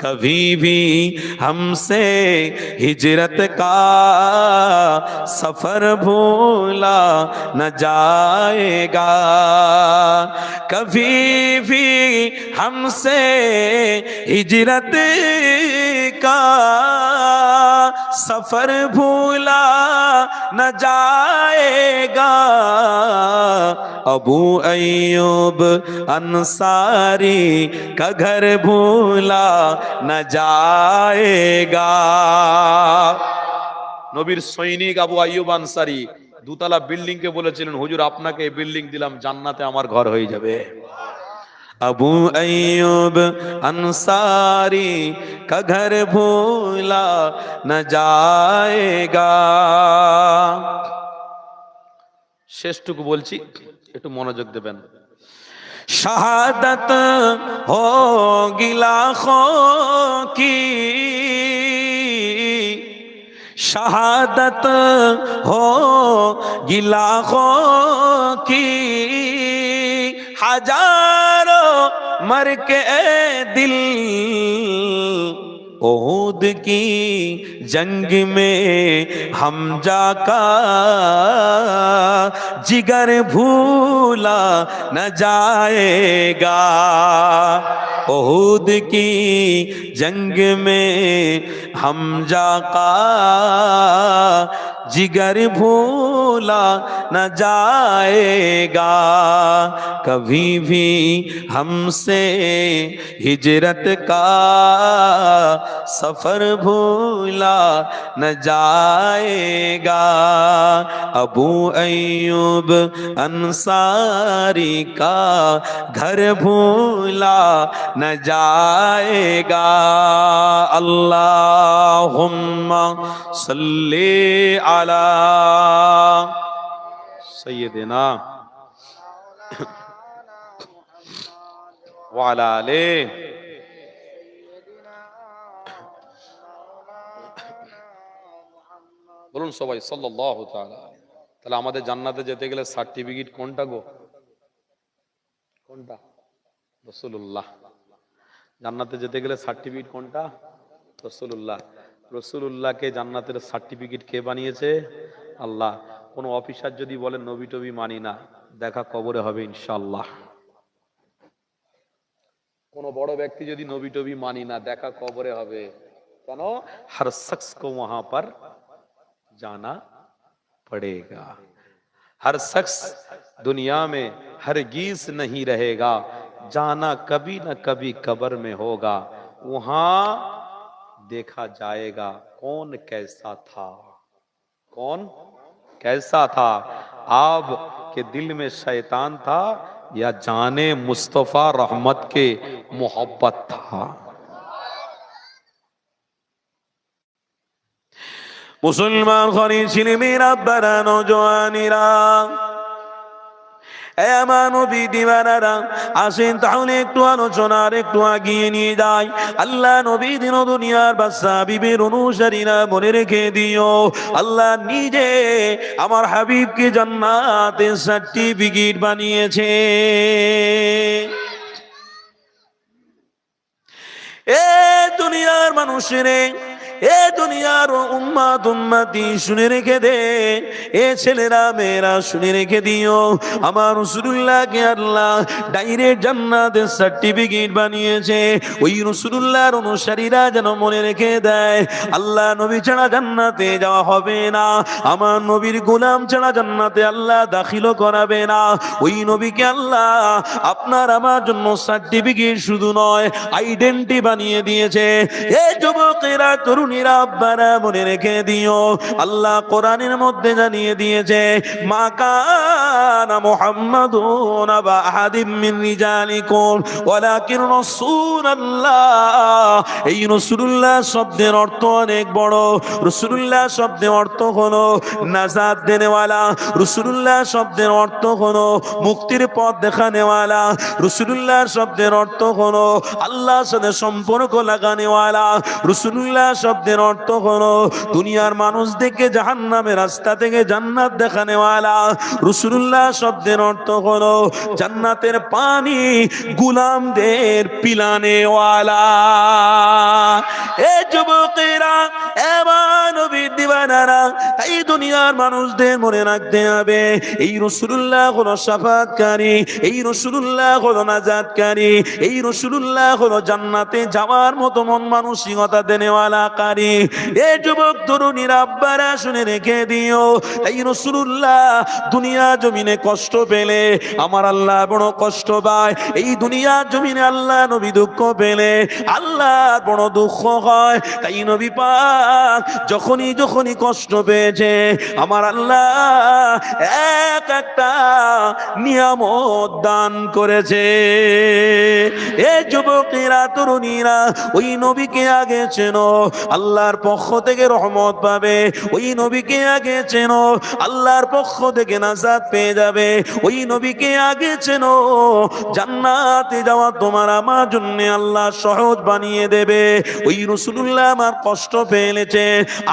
कभी भी हमसे हिजरत का सफर भूला न जाएगा, कभी भी हमसे हिजरत का सफर भूला न जाएगा। अबू अय्यूब अंसारी का घर भूला न जाएगा। নবীর সৈনিক আবু আইয়ুব আনসারী দুতলা বিল্ডিং কে বলেছিলেন, হুজুর আপনাকে এই বিল্ডিং দিলাম, জান্নাতে আমার ঘর হয়ে যাবে। अबू अय्यूब अंसारी का घर भूला न जाएगा। শেষটুকু বলছি, একটু মনোযোগ দেবেন। शहादत होगी लाखों की, शहादत होगी लाखों की, हजारों मर के दिल ओहुद की जंग में हमजा का जिगर भूला न जाएगा। ओहुद की जंग में हमजा का जिगर भूला न जाएगा, कभी भी हमसे हिजरत का सफर भूला न जाएगा। अबू अय्यूब अंसारी का घर भूला न जाएगा। अल्लाहुम्मा सल्ली अला सय्यिदिना व अला आले। বলুন সবাই সাল্লাল্লাহু তাআলা। তাহলে আমাদের জান্নাতে যেতে গেলে সার্টিফিকেট কোনটা গো? কোনটা? রাসূলুল্লাহ। জান্নাতে যেতে গেলে সার্টিফিকেট কোনটা? রাসূলুল্লাহ। রাসূলুল্লাহকে জান্নাতের সার্টিফিকেট কে বানিয়েছে? আল্লাহ। কোন অফিসার যদি বলেন নবী টবি মানি না, দেখা কবরে হবে ইনশাআল্লাহ। কোন বড় ব্যক্তি যদি নবী টবি মানি না, দেখা কবরে হবে। কেন? हर शख्स को वहां पर जाना पड़ेगा। हर शख्स दुनिया में हरगिज नहीं रहेगा, जाना कभी न कभी कब्र में होगा। वहां देखा जाएगा कौन कैसा था, कौन कैसा था। आप के दिल में शैतान था या जाने मुस्तफा रहमत के मोहब्बत था। मुसलमान खरी ছিলি মেরা বারা নওজওয়ানিরা, আমার নবী দিওয়ানারা, আসেন তাহলে একটু আলোচনার একটু আগিয়ে নিয়ে যাই। আল্লাহ নবী দিন দুনিয়ার বাদশা বিবির অনুসারীরা মনে রেখে দিও, আল্লাহ নিজে আমার হাবিবকে জান্নাতের সার্টিফিকেট বানিয়েছে। এ দুনিয়ার মানুষেরে, এ দুনিয়ার উম্মাত উম্মতি শুনে রেখে দে, এ ছেলেরা মেয়েরা শুনে রেখে দিও, আমার রাসূলুল্লাহকে আল্লাহ ডাইরেক্ট জান্নাতের সার্টিফিকেট বানিয়েছে। ওই রাসূলুল্লাহর অনুসারীরা যেন মনে রেখে দেয়, আল্লাহ নবী ছাড়া জান্নাতে যাওয়া হবে না, আমার নবীর গোলাম ছাড়া জান্নাতে আল্লাহ দাখিলও করাবে না। ওই নবীকে আল্লাহ আপনার আমার জন্য সার্টিফিকেট শুধু নয়, আইডেন্টি বানিয়ে দিয়েছে। এ যুবকেরা, তরুণ তরুণীরা আব্বারা মনে রেখে দিও, আল্লাহ কোরআনের মধ্যে জানিয়ে দিয়েছে, মা কানা মুহাম্মাদুন আবা আহাদিম মিন রিজালিকুম ওয়ালাকিন রাসূলুল্লাহ। এই রাসূলুল্লাহ শব্দের অর্থ অনেক বড়। রাসূলুল্লাহ শব্দের অর্থ হলো নাজাত দেনেওয়ালা, রাসূলুল্লাহ শব্দের অর্থ হলো মুক্তির পথ দেখানেওয়ালা, রাসূলুল্লাহ শব্দের অর্থ হলো আল্লাহর সাথে সম্পর্ক লাগানেওয়ালা, রাসূলুল্লাহ শব্দের অর্থ হলো দুনিয়ার মানুষদেরকে জাহান্নামের রাস্তা থেকে জান্নাত দেখানেওয়ালা, রাসূলুল্লাহ শব্দের অর্থ হলো জান্নাতের পানি গোলামদের পিলানেওয়ালা। এ যুবকেরা, এবার নবীর দিওয়ানারা, এই দুনিয়ার মানুষদের মনে রাখতে হবে, এই রাসূলুল্লাহ হলো শাফাআতকারী, এই রাসূলুল্লাহ হলো নাজাতকারী, এই রাসূলুল্লাহ হলো জান্নাতে যাওয়ার মতো মন মানসিকতা দেনেওয়ালা কারী। এ যুবক তরুণীরা আব্বারা শুনে রেখে দিও, এই রাসূলুল্লাহ দুনিয়া জমিনে কষ্ট পেলে আমার আল্লাহ বড় কষ্ট পায়, এই দুনিয়া জমিনে আল্লাহ নবী দুঃখ পেলে আল্লাহ বড় দুঃখ হয়। তাই নবী পাক যখনই কষ্ট পেয়েছে আমার আল্লাহ একটা নিয়ামত দান করেছে। এ যুবকেরা তরুণীরা, ওই নবীকে আগে চেনো, আল্লাহর পক্ষ থেকে রহমত পাবে। ওই নবীকে আগে চেনো, আল্লাহর পক্ষ থেকে নাজাত পেয়ে যাবে। ওই নবীকে আগে চেনো, জান্নাতে যাওয়া তোমার আমার জন্য আল্লাহ সহজ বানিয়ে দেবে। ওই রাসূলুল্লাহ আমার কষ্ট পেয়েছে,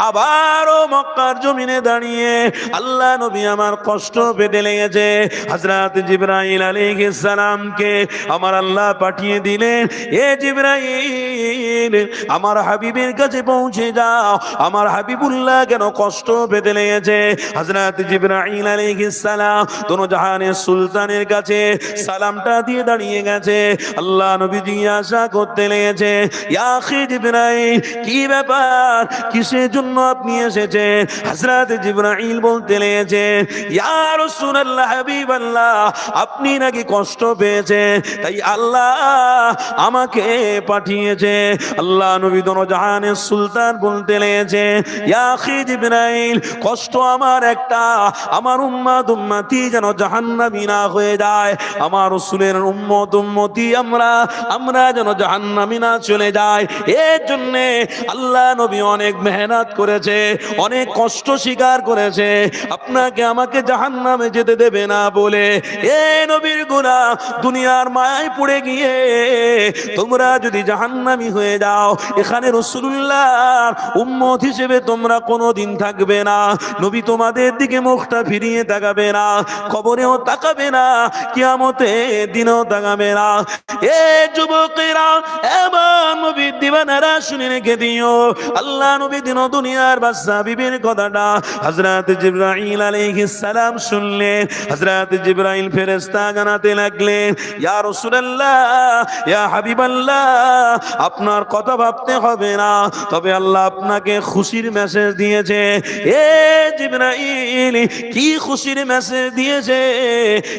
আবারও মক্কার জমিনে দাঁড়িয়ে আল্লাহ নবী আমার কষ্ট পেতে লেগেছে। হযরত জিবরাইল আলাইহিস সালামকে আমার আল্লাহ পাঠিয়ে দিলেন, এ জিবরাইল আমার হাবিবের কাছে পৌঁছে যাও, আমার হাবিবুল্লাহ কেন কষ্ট পেতে লেগেছে। হযরত জিবরাইল আলাইহিস সালাম দোনো জাহানের সুলতানের কাছে সালামটা দিয়ে দাঁড়িয়ে গেছে। আল্লাহ নবী জিজ্ঞাসা করতে লেগেছে, ইয়া আখি জিবরাইল, কি ব্যাপার, কিসের জন্য আপনি এসেছেন? হযরত জিবরাইল বলতে লেগেছে, ইয়া রাসূলুল্লাহ, হাবিবাল্লাহ, আপনি নাকি কষ্ট পেয়েছে, তাই আল্লাহ আমাকে পাঠিয়েছে। আল্লাহ নবী দোনো জাহানের সুলতান বলতে লেগেছে, ইয়া আখি জিবরাইল, কষ্ট আমার একটা, আমার উম্মত উম্মতি যেন জাহান্নামী না হয়ে যায়, আমার রাসূলের উম্মত উম্মতি আমরা যেন জাহান্নামী না চলে যায়। এর জন্য আল্লাহ নবী অনেক মেহনত করেছে, অনেক কষ্ট স্বীকার করেছে, আপনাকে আমাকে জাহান্নামে যেতে দেবে না বলে। এ নবীর গুনাহ, দুনিয়ার মায়ায় পড়ে গিয়ে তোমরা যদি জাহান্নামী হয়ে যাও, এখানে রাসূলুল্লাহর উম্মত হিসেবে তোমরা কোনোদিন থাকবে না। নবী তোমাদের দিকে মুখটা ফিরিয়ে তাকাবে না, কবরেও তাকাবে না, কিয়ামতের দিনেও তাকাবে না। এ যুবকেরা, এবার নবীর দিওয়ানারা শুনে রেখে দিও, আল্লাহ নবী দিন দুনিয়ার বাদশা বিবির কথাটা হযরত জিবরাইল আলাইহিস সালাম শুনলেন। হযরত জিবরাইল ফেরেশতা জানাতে লাগলেন, ইয়া রাসূলুল্লাহ, ইয়া হাবিবাল্লাহ, আপনার কথা ভাবতে হবে না, তবে আল্লাহ আপনাকে খুশির মেসেজ দিয়েছে। এ জিবরাইল, কি খুশির মেসেজ দিয়েছে?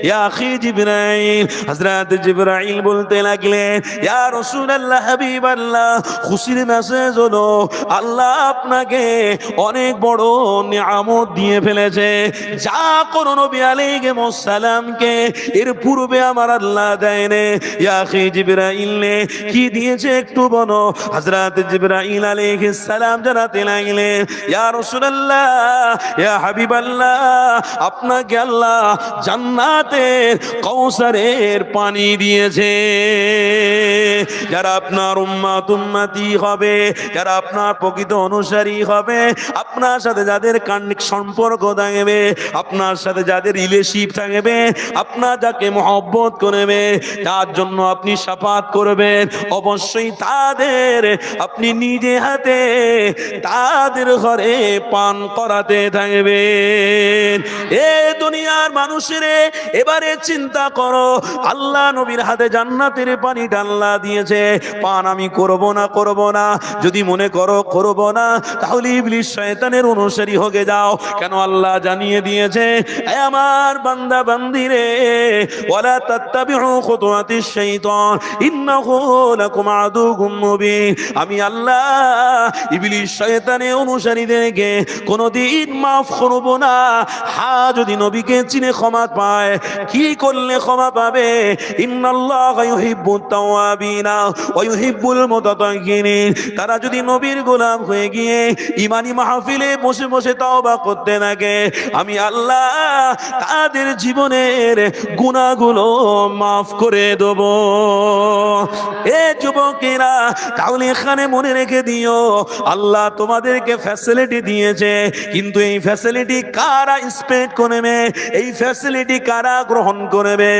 ইয়া আখি জিবরাইল, হযরত জিবরাইল বলতে লাগলেন, ইয়া রাসূলুল্লাহ, হাবিবাল্লাহ, খুশির মেসেজ হলো আল্লাহ আপনাকে অনেক বড় নিয়ামত দিয়ে ফেলেছে, যা কোনো নবী আলাইহিস সালামকে এর পূর্বে আমার আল্লাহ দেয়নি। ইয়া আখি জিবরাইল, কি দিয়েছে একটু বলো। হযরত জিবরাইল আলাইহিস সালাম জানাতে লাগলেন, ইয়া রাসূলুল্লাহ, ইয়া হাবিবাল্লাহ, আপনাকে আল্লাহ জান্নাতের কাউসারের পানি দিয়েছে। যারা আপনার উম্মত উম্মতি হবে, যারা আপনার প্রকৃত অনুসারী হবে, আপনার সাথে যাদের কার্নিক সম্পর্ক থাকবে, আপনার সাথে যাদের রিলেশনশিপ থাকবে, আপনার যাকে মহব্বত করবে, তার জন্য আপনি শাফাত করবেন, অবশ্যই তাদের আপনি নিজে হাতে তাদের ঘরে পান করাতে থাকবেন। এ দুনিয়ার মানুষেরে, এবারে চিন্তা করো, আল্লাহ নবীর হাতে জান্নাতের পানিটা আল্লাহ দিয়েছে, আছে, পান আমি করব না, যদি মনে করো করব না, তাহলে ইবলিস শয়তানের অনুসারী হয়ে যাও। কেন আল্লাহ জানিয়ে দিয়েছে, এ আমার বান্দা বান্দিরে, ওয়ালা তাত্তাবিউ খুতুওয়াতিশ শাইতান ইন্নাহু লাকুম আদুউম মুবিন। আমি আল্লাহ ইবলিস শয়তানের অনুসারীদেরকে কোনোদিন মাফ করব না। যদি নবীকে চিনে ক্ষমা পায়, কি করলে ক্ষমা পাবে? ইন্নাল্লাহা ইউহিব্বুত তাওয়াবিনা ওয়া ইউহিব্বুল মুতাতাহহিরিন। তারা যদি নবীর গোলাম হয়ে গিয়ে ইমানি মাহফিলে বসে বসে তওবা করতে থাকে, আমি আল্লাহ তাদের জীবনের গুনাহগুলো মাফ করে দেব। এ যুবকেরা, তাহলে এখানে মনে রেখে দিও, আল্লাহ তোমাদেরকে ফ্যাসিলিটি দিয়েছে, কিন্তু এই ফ্যাসিলিটি কারা স্পেন্ড করবে, এই ফ্যাসিলিটি কারা গ্রহণ করবে?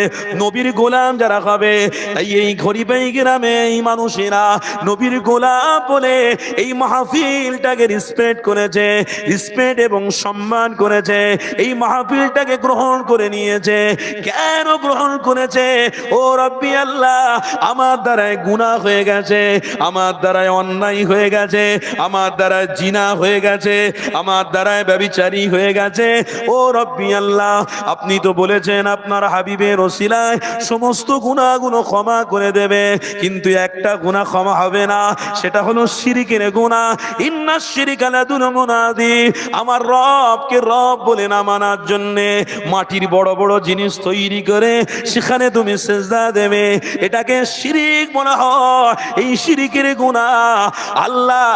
নবীর গোলাম যারা হবে। তাই এই খরিবাই গ্রামে এই মানুষেরা নবীর গোলাম বলে এই মাহফিলটাকে রেসপেক্ট করেছে, রেসপেক্ট এবং সম্মান করেছে, এই মাহফিলটাকে গ্রহণ করে নিয়েছে। কেন গ্রহণ করেছে? ও রব্বি আল্লাহ, আমার দ্বারায় গুনাহ হয়ে গেছে, আমার দ্বারায় অন্যায় হয়ে গেছে, আমার দ্বারায় জিনা হয়ে গেছে, আমার দ্বারায় ব্যভিচারী হয়ে গেছে। ও রব্বি আল্লাহ, আপনি তো বলেছেন আপনার হাবিবের ওসিলায় সমস্ত গুনাহগুলো ক্ষমা করে দেবে, কিন্তু একটা গুনাহ ক্ষমা হবে না, সেটা হলো শিরকের গুনাহ। ইন্নাশ শিরকা লাযুলমুন আযীম। আমার রবকে রব বলে না মানার জন্য মাটির বড় বড় জিনিস তৈরি করে সেখানে তুমি সিজদা দেবে, এটাকে শিরক বলা হয়। এই শিরকের গুনাহ আল্লাহ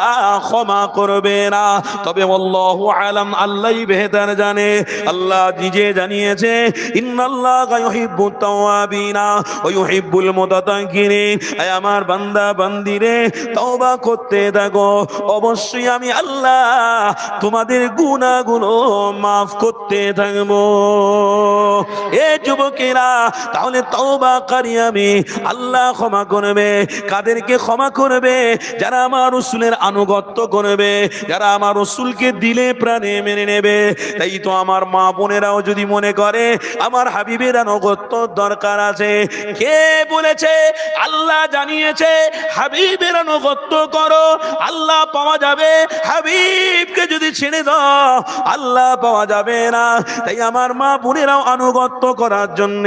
ক্ষমা করবে না। তবে আল্লাহু আলাম, আল্লাহই বেহতার জানে। আল্লাহ নিজে জানিয়েছে, ইন্নাল্লাহা ইউহিব্বুত তাওয়াবিনা ওয়া ইউহিব্বুল মুতাতাহহিরিন। আয় আমার বান্দা বান্দিরে, তওবা করতে থাকো, অবশ্যই আমি আল্লাহ তোমাদের গুনাহগুলো মাফ করতে থাকবো। এ যুবকেরা, তাহলে তওবাকারী আমি আল্লাহ ক্ষমা করবে। কাদেরকে ক্ষমা করবে? যারা আমার রাসূলের আনুগত্য করবে, যারা আমার রাসূলকে দিলে প্রাণে মেনে নেবে। তাই তো আমার মা বোনেরাও যদি মনে করে আমার হাবিবের আনুগত্য দরকার আছে, কে বলেছে? আল্লাহ জানিয়েছে হাবিবের আনুগত্য করো, আল্লাহ পাওয়া যাবে। হাবিবকে যদি ছেড়ে দাও, আল্লাহ পাওয়া যাবে না। তাই আমার মা বোনেরাও আনুগত্য করার জন্য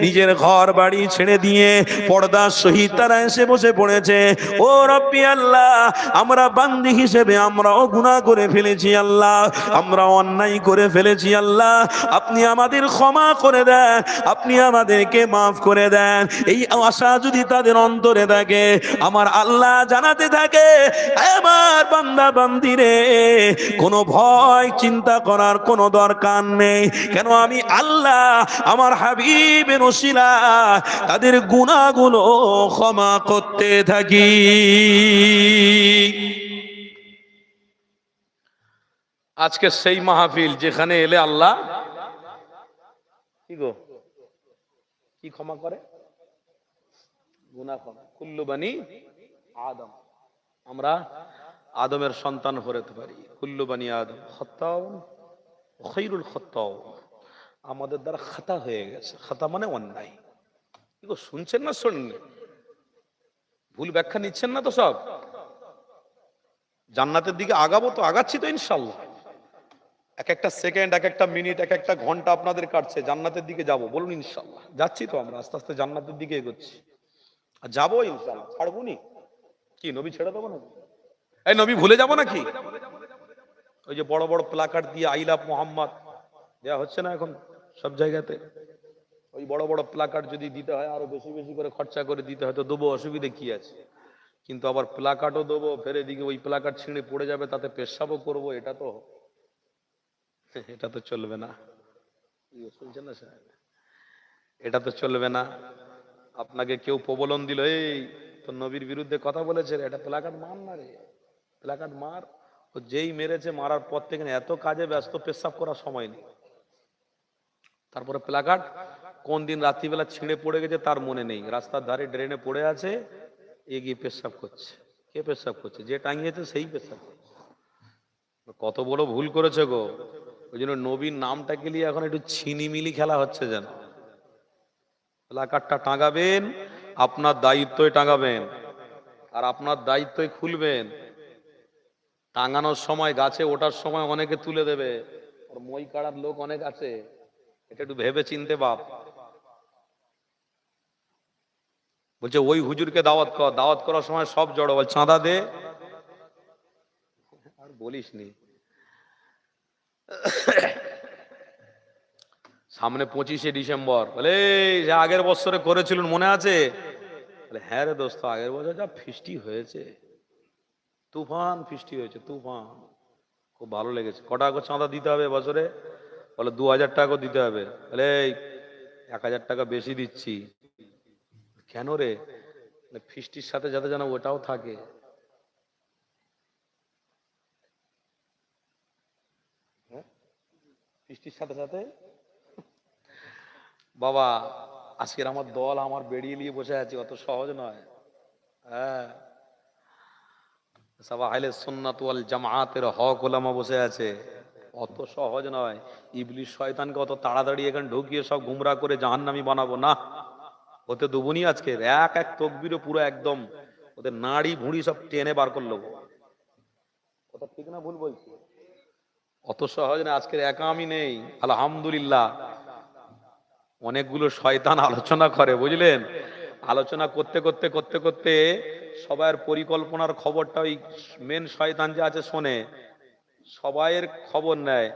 নিজের ঘর বাড়ি ছেড়ে দিয়ে পর্দার সহিত তারা এসে বসে পড়েছে। ও রব্বি আল্লাহ, আমরা বান্দি হিসেবে আমরাও গুনাহ করে ফেলেছি আল্লাহ, আমরা অন্যায় করে ফেলেছি আল্লাহ, আপনি আমাদের ক্ষমা করে দেন, আপনি আমাদেরকে মাফ করে দেন। এই আশা যদি তাদের অন্তরে থাকে, আমার আল্লাহ জানাতে থাকে, আমার বান্দা বান্দিরে, কোনো ভয় চিন্তা করার কোনো দরকার নেই। কেন? আমি আল্লাহ আমার হাবিবের ওসিলায় তাদের গুনাহগুলো ক্ষমা করতে থাকি। আজকে সেই মাহফিল যেখানে এলে আল্লাহ কি গো কি ক্ষমা করে? গুনাহ ক্ষমা। কুল্লু বানি আদম, আমরা আদমের সন্তান হতে পারি। কুল্লু বানি আদম খাত্তাউন ওয়া খায়রুল খাত্তাউন। আমাদের দ্বারা খাতা হয়ে গেছে। খাতা মানে অন্যায়। কি গো, শুনছেন না? শুনুন, ভুল ব্যাখ্যা নিচ্ছেন না তো? সব জান্নাতের দিকে আগাবো তো, আগাচ্ছি তো ইনশাআল্লাহ। এক একটা সেকেন্ড, এক একটা মিনিট, এক একটা ঘন্টা আপনাদের কাটছে, জান্নাতের দিকে যাব। বলুন ইনশাআল্লাহ। যাচ্ছি তো আমরা, আস্তে আস্তে জান্নাতের দিকে এগোচ্ছি, আর যাবো ইনশাআল্লাহ। ছাড়বো নি? কি নবী ছেড়ে দেবো নাকি? এই নবী ভুলে যাবো নাকি? ওই যে বড় বড় প্লাকার্ড দিয়ে আই লাভ মোহাম্মদ দেওয়া হচ্ছে না এখন সব জায়গাতে, ওই বড় বড় প্লাকার্ড যদি দিতে হয় আরো বেশি বেশি করে খরচা করে দিতে হয়, তো দেবো, অসুবিধে কি আছে? কিন্তু আবার প্লাকার্ডও দেবো, ফের এদিকে ওই প্লাকার্ড ছিঁড়ে পড়ে যাবে, তাতে পেশাবও করবো, এটা তো চলবে না। শুনছেন না সাহেব? এটা তো চলবে না। আপনাকে কেউ প্রবলন দিল, এই তো নবীর বিরুদ্ধে কথা বলেছে, এটা প্লাকার্ড মার না রে, প্লাকার্ড মার। ও যেই মেরেছে, মারার পর থেকে এত কাজে ব্যস্ত, পেশাব করার সময় নেই। তারপরে প্লাকার্ড কোন দিন রাত্রিবেলা ছিঁড়ে পড়ে গেছে তার মনে নেই, রাস্তার ধারে ড্রেনে পড়ে আছে, এগিয়ে পেশাব করছে। কে পেশাব করছে? যে টাঙিয়েছে সেই পেশাব করছে। কত বড় ভুল করেছে গো। ওই জন্য নবীর নামটাকে নিয়ে এখন একটু ছিনিমিলি খেলা হচ্ছে। যেন প্লাকার্ডটা টাঙাবেন, আপনার দায়িত্বই টাঙাবেন, আর আপনার দায়িত্বই খুলবেন, টাঙানোর সময় গাছে ওঠার সময় অনেকে তুলে দেবে, আর মই কাড়ার লোক অনেক আছে, এটা একটু ভেবে চিনতে বাপ। বলছে ওই হুজুরকে দাওয়াত কর, দাওয়াত করার সময় সব জড়ো, বল চাঁদা দে, আর বলিস নি। সামনে 25শে ডিসেম্বর, বলে যা আগের বছরে করেছিলেন মনে আছে? বলে হ্যাঁ রে দোস্ত, আগের বছর যা ফিস্টি হয়েছে, তুফান ফিস্টি হয়েছে, তুফান, খুব ভালো লেগেছে। কটা করে চাঁদা দিতে হবে বছরে? বলে 2000 টাকা দিতে হবে। বলে 1000 টাকা বেশি দিচ্ছি। কেন রে? ফিস্টির সাথে যাতে যেন ওটাও থাকে। ফিস্টির সাথে সাথে বাবা, আজকের আমার দল আমার বেরিয়ে নিয়ে বসে আছে, অত সহজ নয়। হ্যাঁ, সব আহলে সুন্নাত ওয়াল জামাআতের হক ওলামা বসে আছে, অত সহজ নয়। ইবলিস শয়তানকে অত তাড়াতাড়ি এখানে ঢুকিয়ে সব গুমরা করে জাহান্নামী বানাবো না, হতে দেবনি। আজকে এক এক তকবিরে পুরো একদম ওদের নাড়ি ভুঁড়ি সব টেনে বার করলো। কথা ঠিক না ভুল বলছি? অত সহজ না। আজকের একা আমি নেই, আলহামদুলিল্লাহ। অনেকগুলো শয়তান আলোচনা করে, বুঝলেন? আলোচনা করতে করতে করতে করতে সবার পরিকল্পনার খবরটা ওই মেন শয়তান যে আছে শোনে, সবাইয়ের খবর নেয়।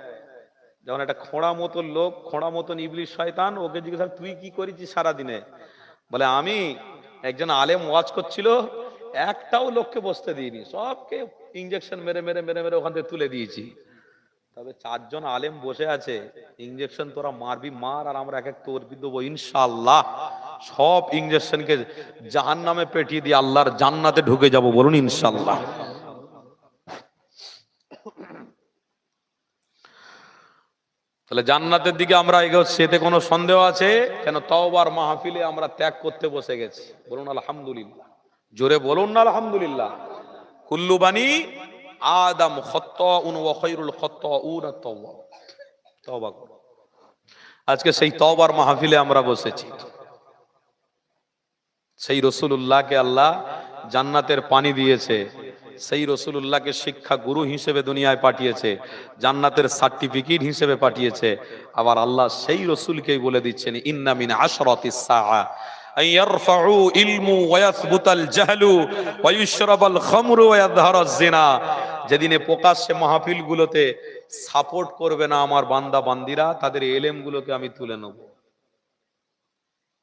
যেমন একটা খোঁড়া মতন লোক, খোঁড়া মতন ইবলিস শয়তান, ওকে জিজ্ঞাসা তুই কি করেছিস সারাদিনে? বলে আমি, একজন আলেম ওয়াজ করছিল, একটাও লোককে বসতে দিইনি, সবকে ইঞ্জেকশন মেরে মেরে মেরে মেরে ওখান থেকে তুলে দিয়েছি। তবে 4 জন আলেম বসে আছে, ইঞ্জেকশন তোরা মারবি মার, আর আমরা এক এক তরবি দেবো ইনশাআল্লাহ। সব ইঞ্জেকশনকে জাহান্নামে পেটিয়ে দিয়ে আল্লাহর জান্নাতে ঢুকে যাব, বলুন ইনশাআল্লাহ। তাহলে জান্নাতের দিকে আমরা এগোচ্ছি, এতে কোনো সন্দেহ আছে? কেন তওবার মাহফিলে আমরা ত্যাগ করতে বসে গেছি, বলুন আলহামদুলিল্লাহ। জোরে বলুন না আলহামদুলিল্লাহ। কুল্লু বানি আদম খাত্তাউন ওয়া খায়রুল খাত্তাউন আত-তাওয়াব। তওবা করো। আজকে সেই তওবার মাহফিলে আমরা বসেছি। সেই রাসূলুল্লাহকে আল্লাহ জান্নাতের পানি দিয়েছে, সেই রাসূলুল্লাহকে শিক্ষা গুরু হিসেবে দুনিয়ায় পাঠিয়েছে, জান্নাতের সার্টিফিকেট হিসেবে পাঠিয়েছে। আবার আল্লাহ সেই রাসূলকেই বলে দিচ্ছেন ইন্না মিন আশরাতিস সাআ আন ইয়ারফাউ ইলমু ওয়া ইয়াসবুতাল জাহলু ওয়া ইশরাবাল খামরু ওয়া ইয়াযহারাজ জিনা। যেদিনে প্রকাশ্যে মাহফিলগুলোতে সাপোর্ট করবে না আমার বান্দা বান্দিরা, তাদের এলেমগুলোকে আমি তুলে নেব।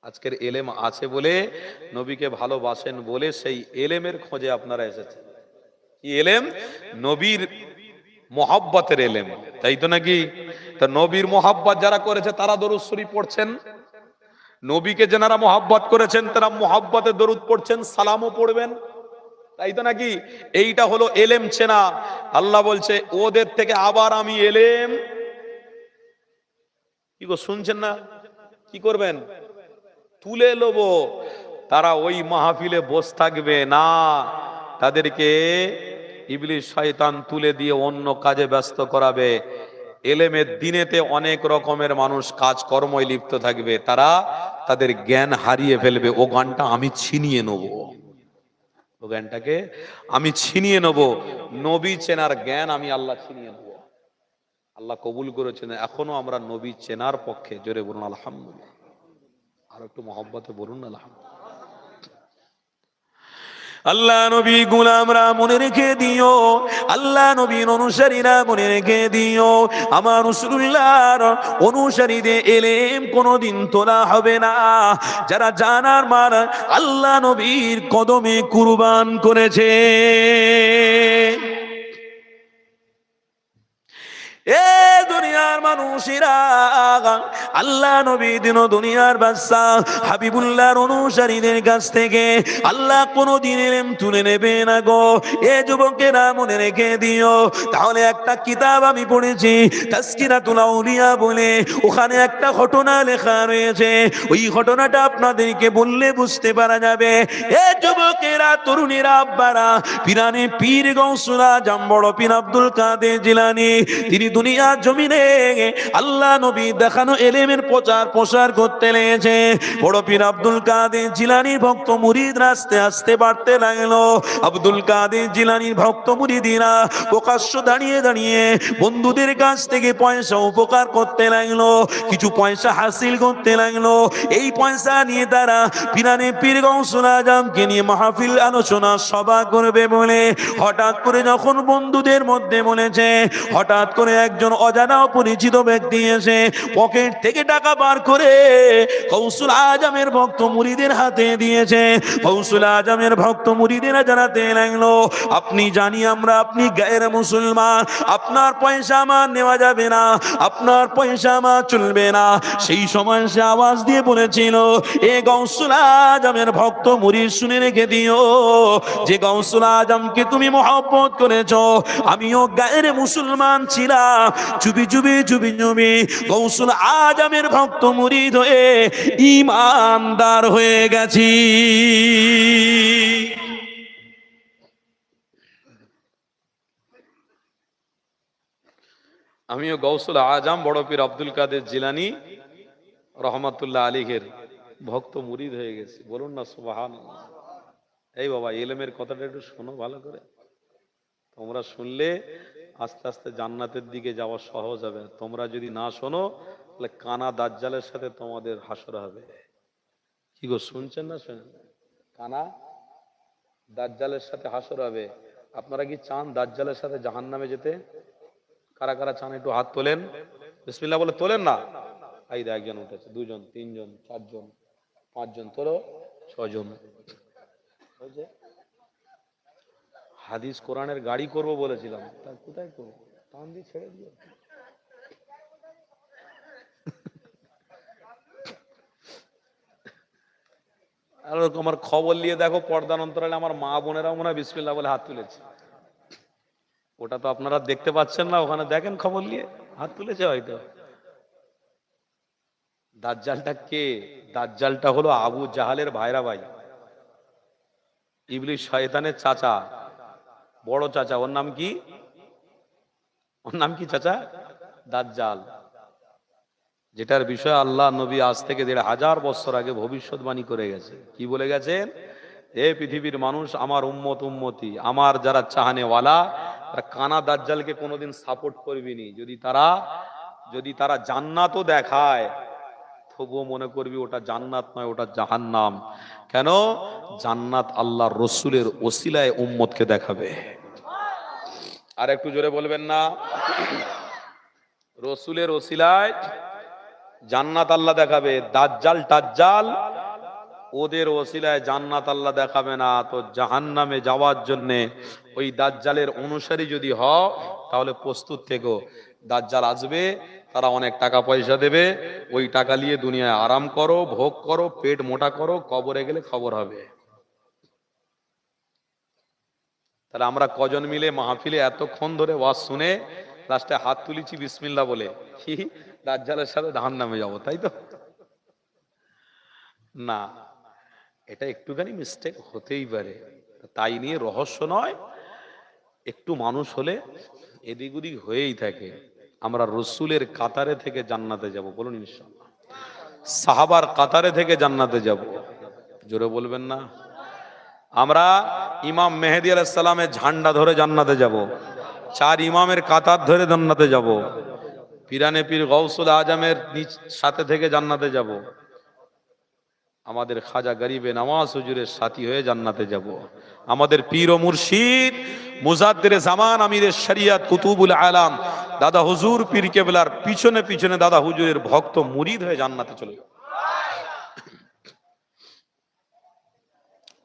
আজকের এলেম আছে বলে, নবীকে ভালোবাসেন বলে সেই এলেমের খোঁজে আপনারা এসেছেন। কি এলেম? নবীর মোহাব্বতের এলেম, তাই তো নাকি? তা নবীর মোহাব্বত যারা করেছে তারা দরুদ শরীফ পড়ছেন, নবীকে যারা মোহাব্বত করেছেন তারা মোহাব্বতে দরুদ পড়ছেন, সালামও পড়বেন, তাই তো নাকি? এইটা হলো এলেম চেনা। আল্লাহ বলছে ওদের থেকে আবার আমি এলেম কি গো, শুনছেন না? কি করবেন? তুলে নেব। তারা ওই মাহফিলে বসে থাকবে না, তাদেরকে ইবলিস শয়তান তুলে দিয়ে অন্য কাজে ব্যস্ত করাবে। এলেমের দিনেতে অনেক রকমের মানুষ কাজ কর্ময় লিপ্ত থাকবে, তারা তাদের জ্ঞান হারিয়ে ফেলবে। ও জ্ঞানটা আমি ছিনিয়ে নেব, ও জ্ঞানটাকে আমি ছিনিয়ে নেব। নবী চেনার জ্ঞান আমি আল্লাহ ছিনিয়ে নেব। আল্লাহ কবুল করেছেন, এখনো আমরা নবী চেনার পক্ষে। জোরে বলুন আলহামদুলিল্লাহ। আর একটু মহব্বতে বলুন আলহামদুলিল্লাহ। আল্লাহ নবী গোলামরা মনে রেখে দিও, আল্লাহ নবীর অনুসারীরা মনে রেখে দিও, আমার রাসূলুল্লাহর অনুসারীদের এলেম কোনোদিন তোলা হবে না যারা জানার মার আল্লাহ নবীর কদমে কুরবান করেছে। এ দুনিয়ার মানুষেরা, আল্লাহ নবী দিন দুনিয়ার বাদশা হাবিবুল্লাহর অনুসারীদের কাছ থেকে আল্লাহ কোনদিন ইলম তুলে নেবে না গো। এ যুবকেরা মনে রেখে দিও। তাহলে একটা কিতাব আমি পড়েছি তাসকিরাতুল আউলিয়া বলে, ওখানে একটা ঘটনা লেখা রয়েছে, ওই ঘটনাটা আপনাদেরকে বললে বুঝতে পারা যাবে। এ যুবকেরা, তরুণীরা, আব্বারা, পিরানে পীর গৌসুল আজম বড় পীর আব্দুল কাদের জিলানী, তিনি দুনিয়া জমিনে আল্লাহ নবী দেখানো এলেমের প্রচার করতে লেগেছে। বড় পীর আব্দুল কাদের জিলানীর ভক্ত মুরিদরা আস্তে আস্তে বাড়তে লাগলো। আব্দুল কাদের জিলানীর ভক্ত মুরিদিরা প্রকাশ্য দাঁড়িয়ে দাঁড়িয়ে বন্ধুদের কাছ থেকে পয়সা উপকার করতে লাগলো, কিছু পয়সা হাসিল করতে লাগলো। এই পয়সা নিয়ে তারা পিরানে পীর গৌসুল আজমকে নিয়ে মাহফিল আলোচনা সভা করবে বলে হঠাৎ করে যখন বন্ধুদের মধ্যে বলেছে, হঠাৎ করে একজন অজানা পরিচিত ব্যক্তি এসে পকেট থেকে টাকা বার করে গৌসুল আজমের ভক্ত মুরিদের হাতে দিয়েছে। গৌসুল আজমের ভক্ত মুরিদেরা জানাতে লাগলো, আপনি জানি আমরা আপনি গায়ের মুসলমান, আপনার পয়সা আমার নেওয়া যাবে না, আপনার পয়সা আমার চলবে না। সেই সময় সে আওয়াজ দিয়ে বলেছিল, এ গৌসুল আজমের ভক্ত মুরিদ শুনে রেখে দিও, যে গৌসুল আজমকে তুমি মহব্বত করেছ, আমিও গায়ের মুসলমান ছিলাম, চুপি চুপি চুপি চুপি গৌসুল আজমের ভক্ত মুরিদ হয়ে ঈমানদার হয়ে গেছি। আমিও গৌসুল আজম বড় পীর আব্দুল কাদের জিলানী রহমাতুল্লাহ আলাইহির ভক্ত মুরিদ হয়ে গেছি। বলুন না সুবহানাল্লাহ। এই বাবা, ইলমের কথাটা একটু শোনো ভালো করে। তোমরা শুনলে আস্তে আস্তে জান্নাতের দিকে যাওয়া সহজ হবে। তোমরা যদি না শোনো তাহলে কানা দাজ্জালের সাথে তোমাদের হাসর হবে। কি গো, শুনছেন না? শোনেন, কানা দাজ্জালের সাথে হাসর হবে। আপনারা কি চান দাজ্জালের সাথে জাহান্নামে যেতে? কারা কারা চান একটু হাত তোলেন। বিসমিল্লাহ বলে তোলেন না। এই দা একজন উঠেছে, দুজন, তিনজন, চারজন, পাঁচজন, তোলো, ছজন। হাদিস কোরআনের গাড়ি করব বলেছিলাম, তা কোথায় করবো? টান দিয়ে ছেড়ে দিয়ে। আর আমার খবর নিয়ে দেখো, পর্দার অন্তরালে আমার মা বোনেরাও মনে হয় বিসমিল্লাহ বলে হাত তুলেছে। ওটা তো আপনারা দেখতে পাচ্ছেন না, ওখানে দেখেন খবর নিয়ে হাত তুলেছে হয়তো। দাজ্জালটা কে? দাজ্জালটা হলো আবু জাহালের ভাইরা ভাই, ইবলিস শয়তানের চাচা, বড় চাচা। ওর নাম কি? ওর নাম কি চাচা? দাজ্জাল। যেটার বিষয়ে আল্লাহ নবী আজ থেকে ১৫০০ বছর আগে ভবিষ্যৎবাণী করে গেছে। কি বলে গেছেন? এ পৃথিবীর মানুষ, আমার উম্মত উম্মতি, আমার যারা চাহানেওয়ালা, তারা কানা দাজ্জালকে কোনোদিন সাপোর্ট করবিনি। যদি তারা জান্নাতও দেখায় তবুও মনে করবি ওটা জান্নাত নয়, ওটা জাহান্নাম। কেন? জান্নাত আল্লাহর রসুলের ওসিলায় উম্মতকে দেখাবে। আর একটু জোরে বলবেন না? রসুলের ওসিলায় জান্নাত আল্লাহ দেখাবে। দাজ্জাল টাজ্জাল ওদের ওসিলায় জান্নাত আল্লাহ দেখাবে না। তো জাহান্নামে যাওয়ার জন্য ওই দাজ্জালের অনুসারী যদি হও তাহলে প্রস্তুত থেকো। দাজ্জাল আসবে, তারা অনেক টাকা পয়সা দেবে, ওই টাকা নিয়ে দুনিয়ায় আরাম করো, ভোগ করো, পেট মোটা করো, কবরে গেলে খবর হবে। তাহলে আমরা কজন মিলে মাহফিলে এতক্ষণ ধরে ওয়াজ শুনে লাস্টে হাত তুলেছি বিসমিল্লাহ বলে, কি দাজ্জালের সাথে জাহান্নামে যাবো, তাই তো? না, এটা একটুখানি মিস্টেক হতেই পারে, তাই নিয়ে রহস্য নয়। একটু মানুষ হলে এদিক ওদিক হয়েই থাকে। আমরা রসুলের কাতারে থেকে জান্নাতে যাব, বলুন ইনশাআল্লাহ। সাহাবার কাতারে থেকে জান্নাতে যাব, জোরে বলবেন না? আমরা ইমাম মেহেদী আলাইহিস সালামের ঝান্ডা ধরে জান্নাতে যাব, 4 ইমামের কাতার ধরে জান্নাতে যাব, পিরানে পীর গৌসুল আজমের সাথে থেকে জান্নাতে যাব, আমাদের খাজা গরিবে নওয়াজ হুজুরের সাথী হয়ে জান্নাতে যাব, আমাদের পীর ও মুর্শিদ মুজাদ্দিরে জামান আমিরে শরিয়ত কুতুবুল আলাম দাদা হুজুর পীর কেবলার পিছনে পিছনে দাদা হুজুরের ভক্ত মুরিদ হয়ে জান্নাতে চলে যাব।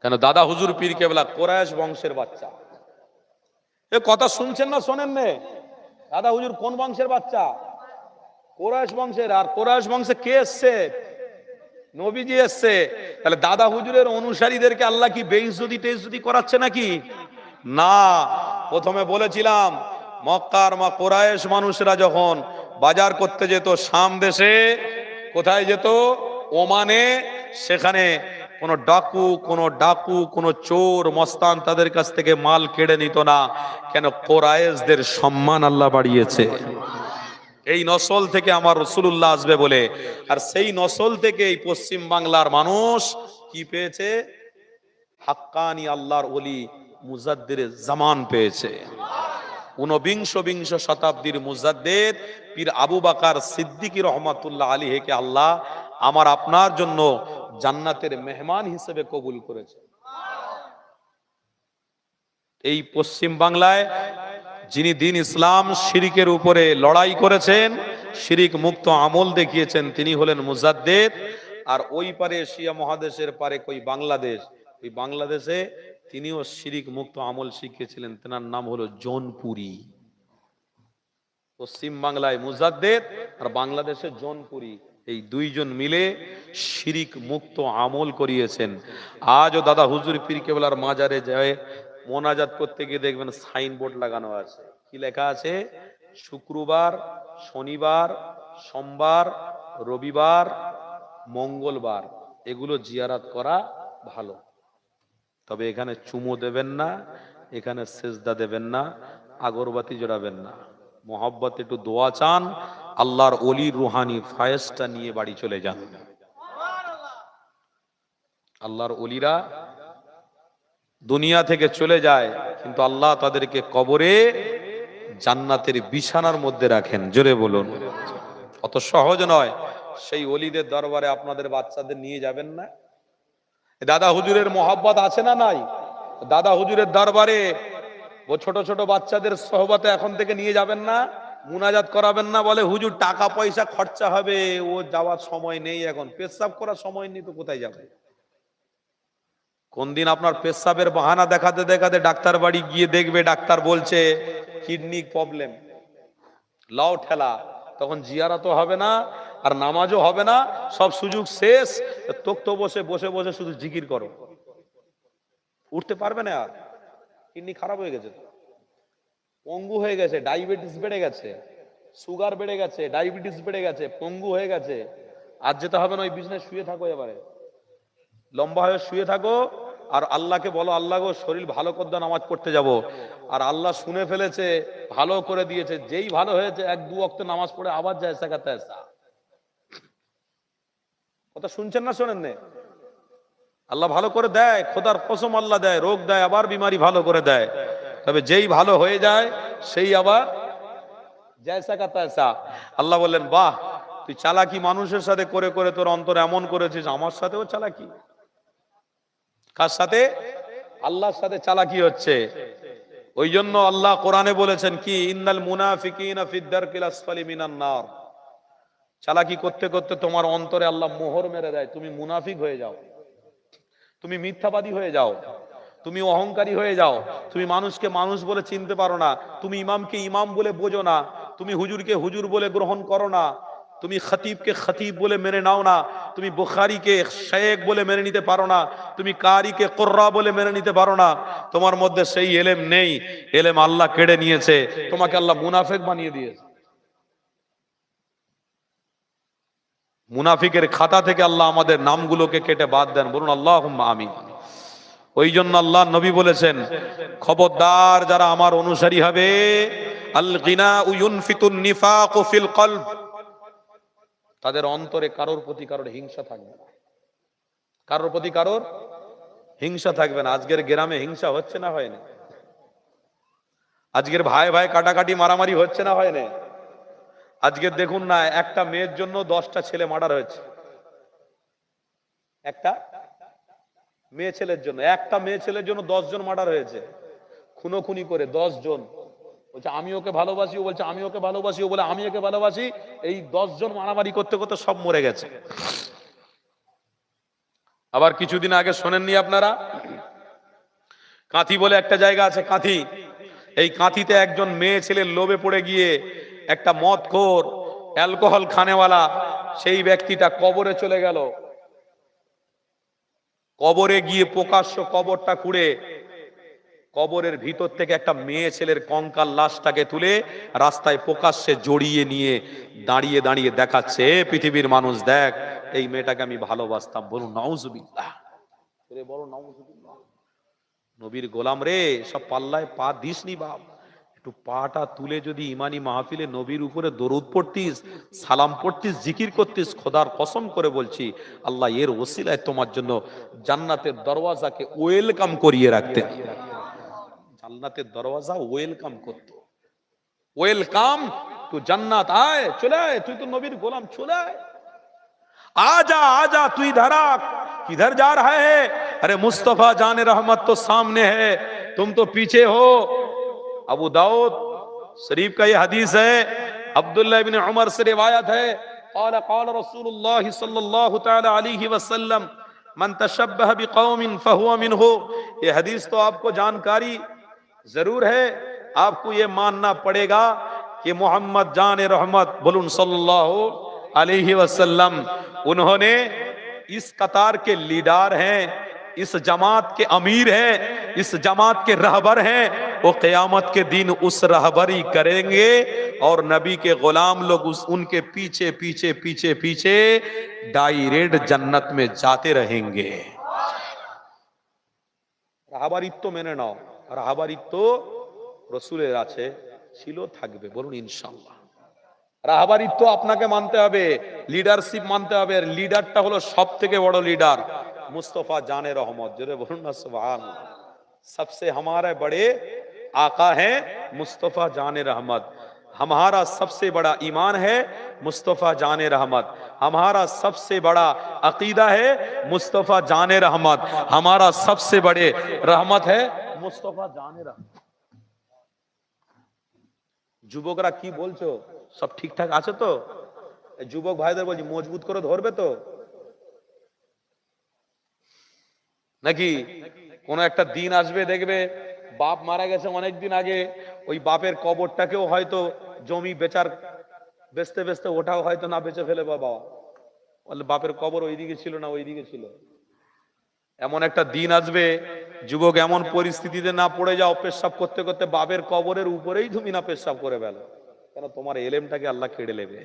কেন? দাদা হুজুর পীর কেবলা কোরাইশ বংশের বাচ্চা। এ কথা শুনছেন না শোনেন নে? দাদা হুজুর কোন বংশের বাচ্চা? কোরাইশ বংশের। আর কোরাইশ বংশে কে এসছে? নবীজি এসছে। তাহলে দাদা হুজুরের অনুসারীদেরকে আল্লাহ কি বেইজ্জতি টেইজ্জতি করাচ্ছে নাকি? না। প্রথমে বলেছিলাম মক্কার কোরাইশ মানুষরা যখন বাজার করতে যেত শাম দেশে, কোথায় যেত? ওমানে। সেখানে কোন ডাকু কোন চোর মস্তান তাদের কাছ থেকে মাল কেড়ে নিত না। কেন? কোরাইশদের সম্মান আল্লাহ বাড়িয়েছে। এই নসল থেকে আমার রাসূলুল্লাহ আসবে বলে। আর সেই নসল থেকে এই পশ্চিম বাংলার মানুষ কি পেয়েছে? হাক্কানি আল্লাহর ওলি মুজাদ্দির জামান পেয়েছে। ঊনবিংশ শতাব্দীর মুজাদ্দিদ পীর আবু বকর সিদ্দিকী রহমাতুল্লাহ আলাইহিকে আল্লাহ আমার আপনার জন্য জান্নাতের মেহমান হিসেবে কবুল করেছে। এই পশ্চিম বাংলায় যিনি দ্বীন ইসলাম শিরিকের উপরে লড়াই করেছেন, শিরিক মুক্ত আমল দেখিয়েছেন, তিনি হলেন মুজাদ্দিদ। আর ওই পারে এশিয়া মহাদেশের পারে কই বাংলাদেশ, ওই বাংলাদেশে তিনিও শিরিক মুক্ত আমল শিখিয়েছিলেন, তেনার নাম হলো জৌনপুরি। পশ্চিম বাংলায় মুজাদ্দিদ আর বাংলাদেশে জৌনপুরি, এই দুইজন মিলে শিরিক মুক্ত আমল করিয়েছেন। আজও দাদা হুজুর পীর কেবলার মাজারে যায় মোনাজাত করতে গিয়ে দেখবেন সাইনবোর্ড লাগানো আছে, কি লেখা আছে? শুক্রবার, শনিবার, সোমবার, রবিবার, মঙ্গলবার এগুলো জিয়ারাত করা ভালো, তবে এখানে চুমো দেবেন না, এখানে সেজদা দেবেন না, আগরবাতি জড়াবেন না। মোহাব্বত একটু দোয়া চান, আল্লাহর ওলির রুহানি ফায়েজটা নিয়ে বাড়ি চলে যান। আল্লাহর ওলিরা দুনিয়া থেকে চলে যায়, কিন্তু আল্লাহ তাদেরকে কবরে জান্নাতের বিছানার মধ্যে রাখেন। জোরে বলুন, অত সহজ নয়। সেই ওলিদের দরবারে আপনাদের বাচ্চাদের নিয়ে যাবেন না? দাদা হুজুরের মোহাব্বত আছে না নাই? দাদা হুজুরের দরবারে ও ছোট ছোট বাচ্চাদের সোহবতে এখন থেকে নিয়ে যাবেন না? মুনাজাত করাবেন না? বলে হুজুর টাকা পয়সা খরচা হবে, ও যাওয়ার সময় নেই, এখন পেশাব করার সময় নেই, তো কোথায় যাবে? কোন দিন আপনার পেশাবের বাহানা দেখাতে দেখাতে ডাক্তার বাড়ি গিয়ে দেখবে ডাক্তার বলছে কিডনি প্রবলেম, লাও ঠেলা, তখন জিয়ারতও হবে না আর নামাজও হবে না, সব সুযোগ শেষ। তোক্ত বসে বসে বসে শুধু জিকির করো, উঠতে পারবে না। আর কিডনি খারাপ হয়ে গেছে, পঙ্গু হয়ে গেছে, ডায়াবেটিস বেড়ে গেছে, সুগার বেড়ে গেছে, ডায়াবেটিস বেড়ে গেছে, পঙ্গু হয়ে গেছে। আর যেতে হবে না, ওই বিছানায় শুয়ে থাকো, এবারে লম্বা হয়ে শুয়ে থাকো আর আল্লাহকে বলো, আল্লাহ গো শরীর ভালো করে দাও, নামাজ পড়তে যাব। আর আল্লাহ শুনে ফেলেছে, ভালো করে দিয়েছে, যেই ভালো হয়েছে এক দু ওয়াক্ত নামাজ পড়ে আবার যায় সাকাতে আসা। কথা শুনছেন না শোনেন না? আল্লাহ ভালো করে দেয়, খোদার কসম আল্লাহ দেয়, রোগ দেয়, আবার বিমারি ভালো করে দেয়। তবে যেই ভালো হয়ে যায় সেই আবার জয়সা কা তৈসা। আল্লাহ বললেন, বাহ, তুই চালাকি মানুষের সাথে করে করে তোর অন্তর এমন করেছিস, আমার সাথেও চালাকি। কার সাথে? আল্লাহর সাথে চালাকি হচ্ছে। ওই জন্য আল্লাহ কোরআনে বলেছেন কি, ইন্নাল মুনাফিকিনা ফিদ দারকিল আসফালি মিনান নার। চালাকি করতে করতে তোমার অন্তরে আল্লাহ মোহর মেরে দেয়, তুমি মুনাফিক হয়ে যাও, তুমি মিথ্যাবাদী হয়ে যাও, তুমি অহংকারী হয়ে যাও, তুমি মানুষকে মানুষ বলে চিনতে পারো না, তুমি ইমামকে ইমাম বলে বোঝো না, তুমি হুজুরকে হুজুর বলে গ্রহণ করো না, তুমি খতিবকে খতিব বলে মেনে নাও না, তুমি বুখারীকে শেখ বলে মেনে নিতে পারো না, তুমি কারিকে কুররা বলে মেনে নিতে পারো না। তোমার মধ্যে সেই ইলম নেই, ইলম আল্লাহ কেড়ে নিয়েছে, তোমাকে আল্লাহ মুনাফিক বানিয়ে দিয়েছে। মুনাফিকের খাতা থেকে আল্লাহ আমাদের নামগুলোকে কেটে বাদ দেন, বলুন আল্লাহুম্মা আমিন। ওই জন্য আল্লাহ নবী বলেছেন, খবরদার যারা আমার অনুসারী হবে, আল গিনাউ ইউনফিতুন নিফাকু ফিল কলব, তাদের অন্তরে কারোর প্রতি কারোর হিংসা থাকবে না, কারোর প্রতি কারোর হিংসা থাকবে না। আজকের গ্রামে হিংসা হচ্ছে না হয় না? আজকের ভাই ভাই কাটাকাটি মারামারি হচ্ছে না হয় না? আজকে দেখুন না, একটা মেয়ের জন্য 10টা ছেলে মার্ডার হয়েছে। একটা মেয়ে ছেলের জন্য, একটা মেয়ে ছেলের জন্য 10 জন মার্ডার হয়েছে, খুনোখুনি করে 10 জন। বলছে আমি ওকে ভালোবাসি, ও বলছে আমি ওকে ভালোবাসি, ও বলে আমি ওকে ভালোবাসি। এই 10 জন মারামারি করতে করতে সব মরে গেছে। আবার কিছুদিন আগে শোনেননি আপনারা, কাঁথি বলে একটা জায়গা আছে, কাঁথি। এই কাঁথিতে একজন মেয়ে ছেলের লোভে পড়ে গিয়ে একটা মদখোর অ্যালকোহল খানেওয়ালা সেই ব্যক্তিটা কবরে চলে গেল। কবরে গিয়ে প্রকাশ্য কবরটা খুঁড়ে কবরের ভিতর থেকে একটা মেয়ে ছেলের কঙ্কাল লাশটাকে তুলে রাস্তায় প্রকাশ্যে জড়িয়ে নিয়ে দাঁড়িয়ে দাঁড়িয়ে দেখাচ্ছে, পৃথিবীর মানুষ দেখ, এই মেয়েটাকে আমি ভালোবাসতাম। বলুন নাউজুবিল্লাহ, বলুন নাউজুবিল্লাহ। নবীর গোলাম রে, সব পাল্লায় পা দিসনি বাপ, একটু একটু পাটা তুলে যদি ইমানি মাহফিলে নবীর উপরে দরুদ পড়তিস, সালাম পড়তিস, জিকির করতিস, খোদার কসম করে বলছি আল্লাহ এর ওসিলায় তোমার জন্য জান্নাতের দরওয়াজাকে ওয়েলকাম করিয়ে রাখতেন। জান্নাতের দরওয়াজা ওয়েলকাম করতো, ওয়েলকাম টু জান্নাত, আয় চলে আয়, তুই তো নবীর গোলাম, চলে আয়, आजा आजा तू इधर आ, किधर जा रहा है? अरे मुस्तफा जाने रहमत तो सामने है, तुम तो पीछे हो। अबू दाऊद शरीफ का ये हदीस है, अब्दुल्लाह इब्न उमर से रिवायत है, قال قال رسول الله صلى الله تعالى عليه وسلم من تشبه بقوم فهو منه। ये हदीस तो आपको जानकारी जरूर है, आपको ये मानना पड़ेगा कि मोहम्मद जान रहमत बोलून सल्लल्लाहु अलैहि वसल्लम, उन्होंने इस कतार के लीडर हैं, इस जमात के अमीर हैं, इस जमात के रहबर हैं। वो क़यामत के दिन उस रहबरी करेंगे और नबी के गुलाम लोग उनके पीछे पीछे पीछे पीछे डायरेक्ट जन्नत में जाते रहेंगे। রাহাবারিত্ব মেনে নাও, রাহাবারিত্ব রসুলের আছে, ছিল, থাকবে, বলুন ইনশাআল্লাহ। রাহাবারিত্ব আপনাকে মানতে হবে, লিডারশিপ মানতে হবে, আর লিডারটা হলো সব থেকে বড় লিডার मुस्तफा जाने रहमत, जरे बोलूं ना सुभान अल्लाह। सबसे हमारे बड़े आका हैं मुस्तफा जाने रहमत, हमारा सबसे बड़ा ईमान है मुस्तफा जाने रहमत, हमारा सबसे बड़ा अकीदा है मुस्तफा जाने रहमत, हमारा सबसे बड़े रहमत है मुस्तफा जाने रहमत। যুবকরা কি বলছো, সব ঠিকঠাক আছে তো? যুবক ভাইদের বলছি মজবুত করে ধরবে তো নাকি? কোন একটা দিন আসবে দেখবে বাপ মারা গেছে অনেক দিন আগে, ওই বাপের কবরটাকেও হয়তো জমি বেচতে বেচতে ওটাও হয়তো না বেচে ফেলে বাবা, বলে বাপের কবর ওইদিকে ছিল না ওইদিকে ছিল। এমন একটা দিন আসবে যুবক এমন পরিস্থিতিতে না পড়ে যাও পেশাব করতে করতে বাপের কবরের উপরেই তুমি না পেশাব করে ফেলো, কেন তোমার এলেমটাকে আল্লাহ কেড়ে নেবে।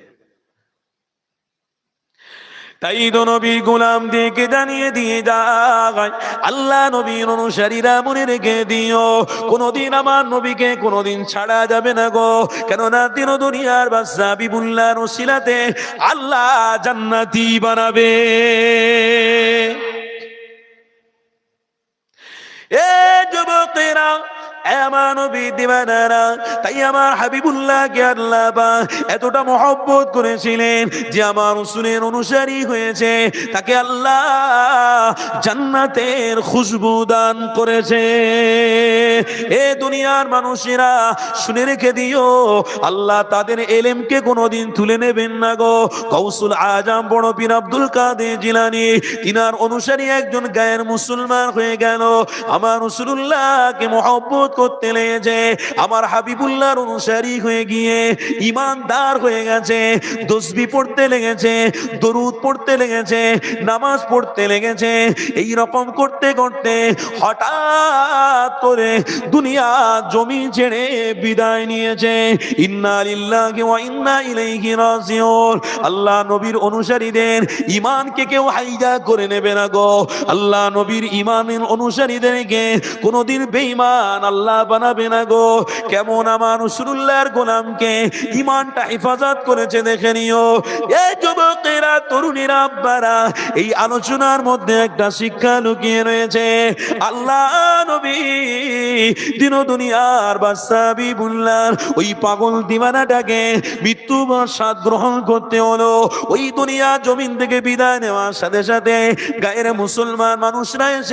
তাই তো নবীর গোলামদেরকে জানিয়ে দিয়ে যায়, আল্লাহ নবীর অনুসারীরা মনে রেখে দিও, কোনদিন আমার নবীকে কোনদিন ছাড়া যাবে না গো, কেননা দিন দুনিয়ার বাদশা হাবিবুল্লাহর ওসিলাতে আল্লাহ জান্নাতি বানাবে। এ যুবকেরা, আমার নবী দিওয়ানারা, তাই আমার হাবিবুল্লাহকে আল্লাহ পাক এতটা মহব্বত করেছিলেন যে আমার রাসূলের অনুসারী হয়েছে, তাকে আল্লাহ জান্নাতের খুশবু দান করেছে। এ দুনিয়ার মানুষেরা শুনে রেখে দিও, আল্লাহ তাদের এলেমকে কোনোদিন তুলে নেবেন না গো। গৌসুল আজম বড় পীর আব্দুল কাদের জিলানী, তিনার অনুসারী একজন গায়ের মুসলমান হয়ে গেল, আমার রাসূলুল্লাহকে মহব্বত করতে লেগেছে, আমার হাবিবুল্লাহর অনুসারী হয়ে গিয়ে ইমানদার হয়ে গেছে, তসবিহ পড়তে লেগেছে, দরুদ পড়তে লেগেছে, নামাজ পড়তে লেগেছে। এই রকম করতে করতে হঠাৎ করে দুনিয়া জমি ছেড়ে বিদায় নিয়েছে। ইন্না লিল্লাহি ওয়া ইন্না ইলাইহি রাজিউন। আল্লাহ নবীর অনুসারীদের ঈমানকে কেউ হাইজা করে নেবে না গো। আল্লাহ নবীর ঈমানের অনুসারীদেরকে কোনোদিন বেঈমান আল্লাহ বানাবে না গো। কেমন আমার রাসূলুল্লাহর গোলামকে ঈমানটা হেফাজত করেছে দেখে নিও। এই যুবকেরা, তরুণীরা, আব্বারা, এই আলোচনার মধ্যে একটা শিক্ষা লুকিয়ে রয়েছে। আল্লাহ নবী দিন দুনিয়ার বাদশা হাবিবুল্লাহর ওই পাগল দিওয়ানাটাকে মৃত্যুবর স্বাদ গ্রহণ করতে হলো। ওই দুনিয়া জমিন থেকে বিদায় নেওয়ার সাথে সাথে গায়ের মুসলমান মানুষরা এসে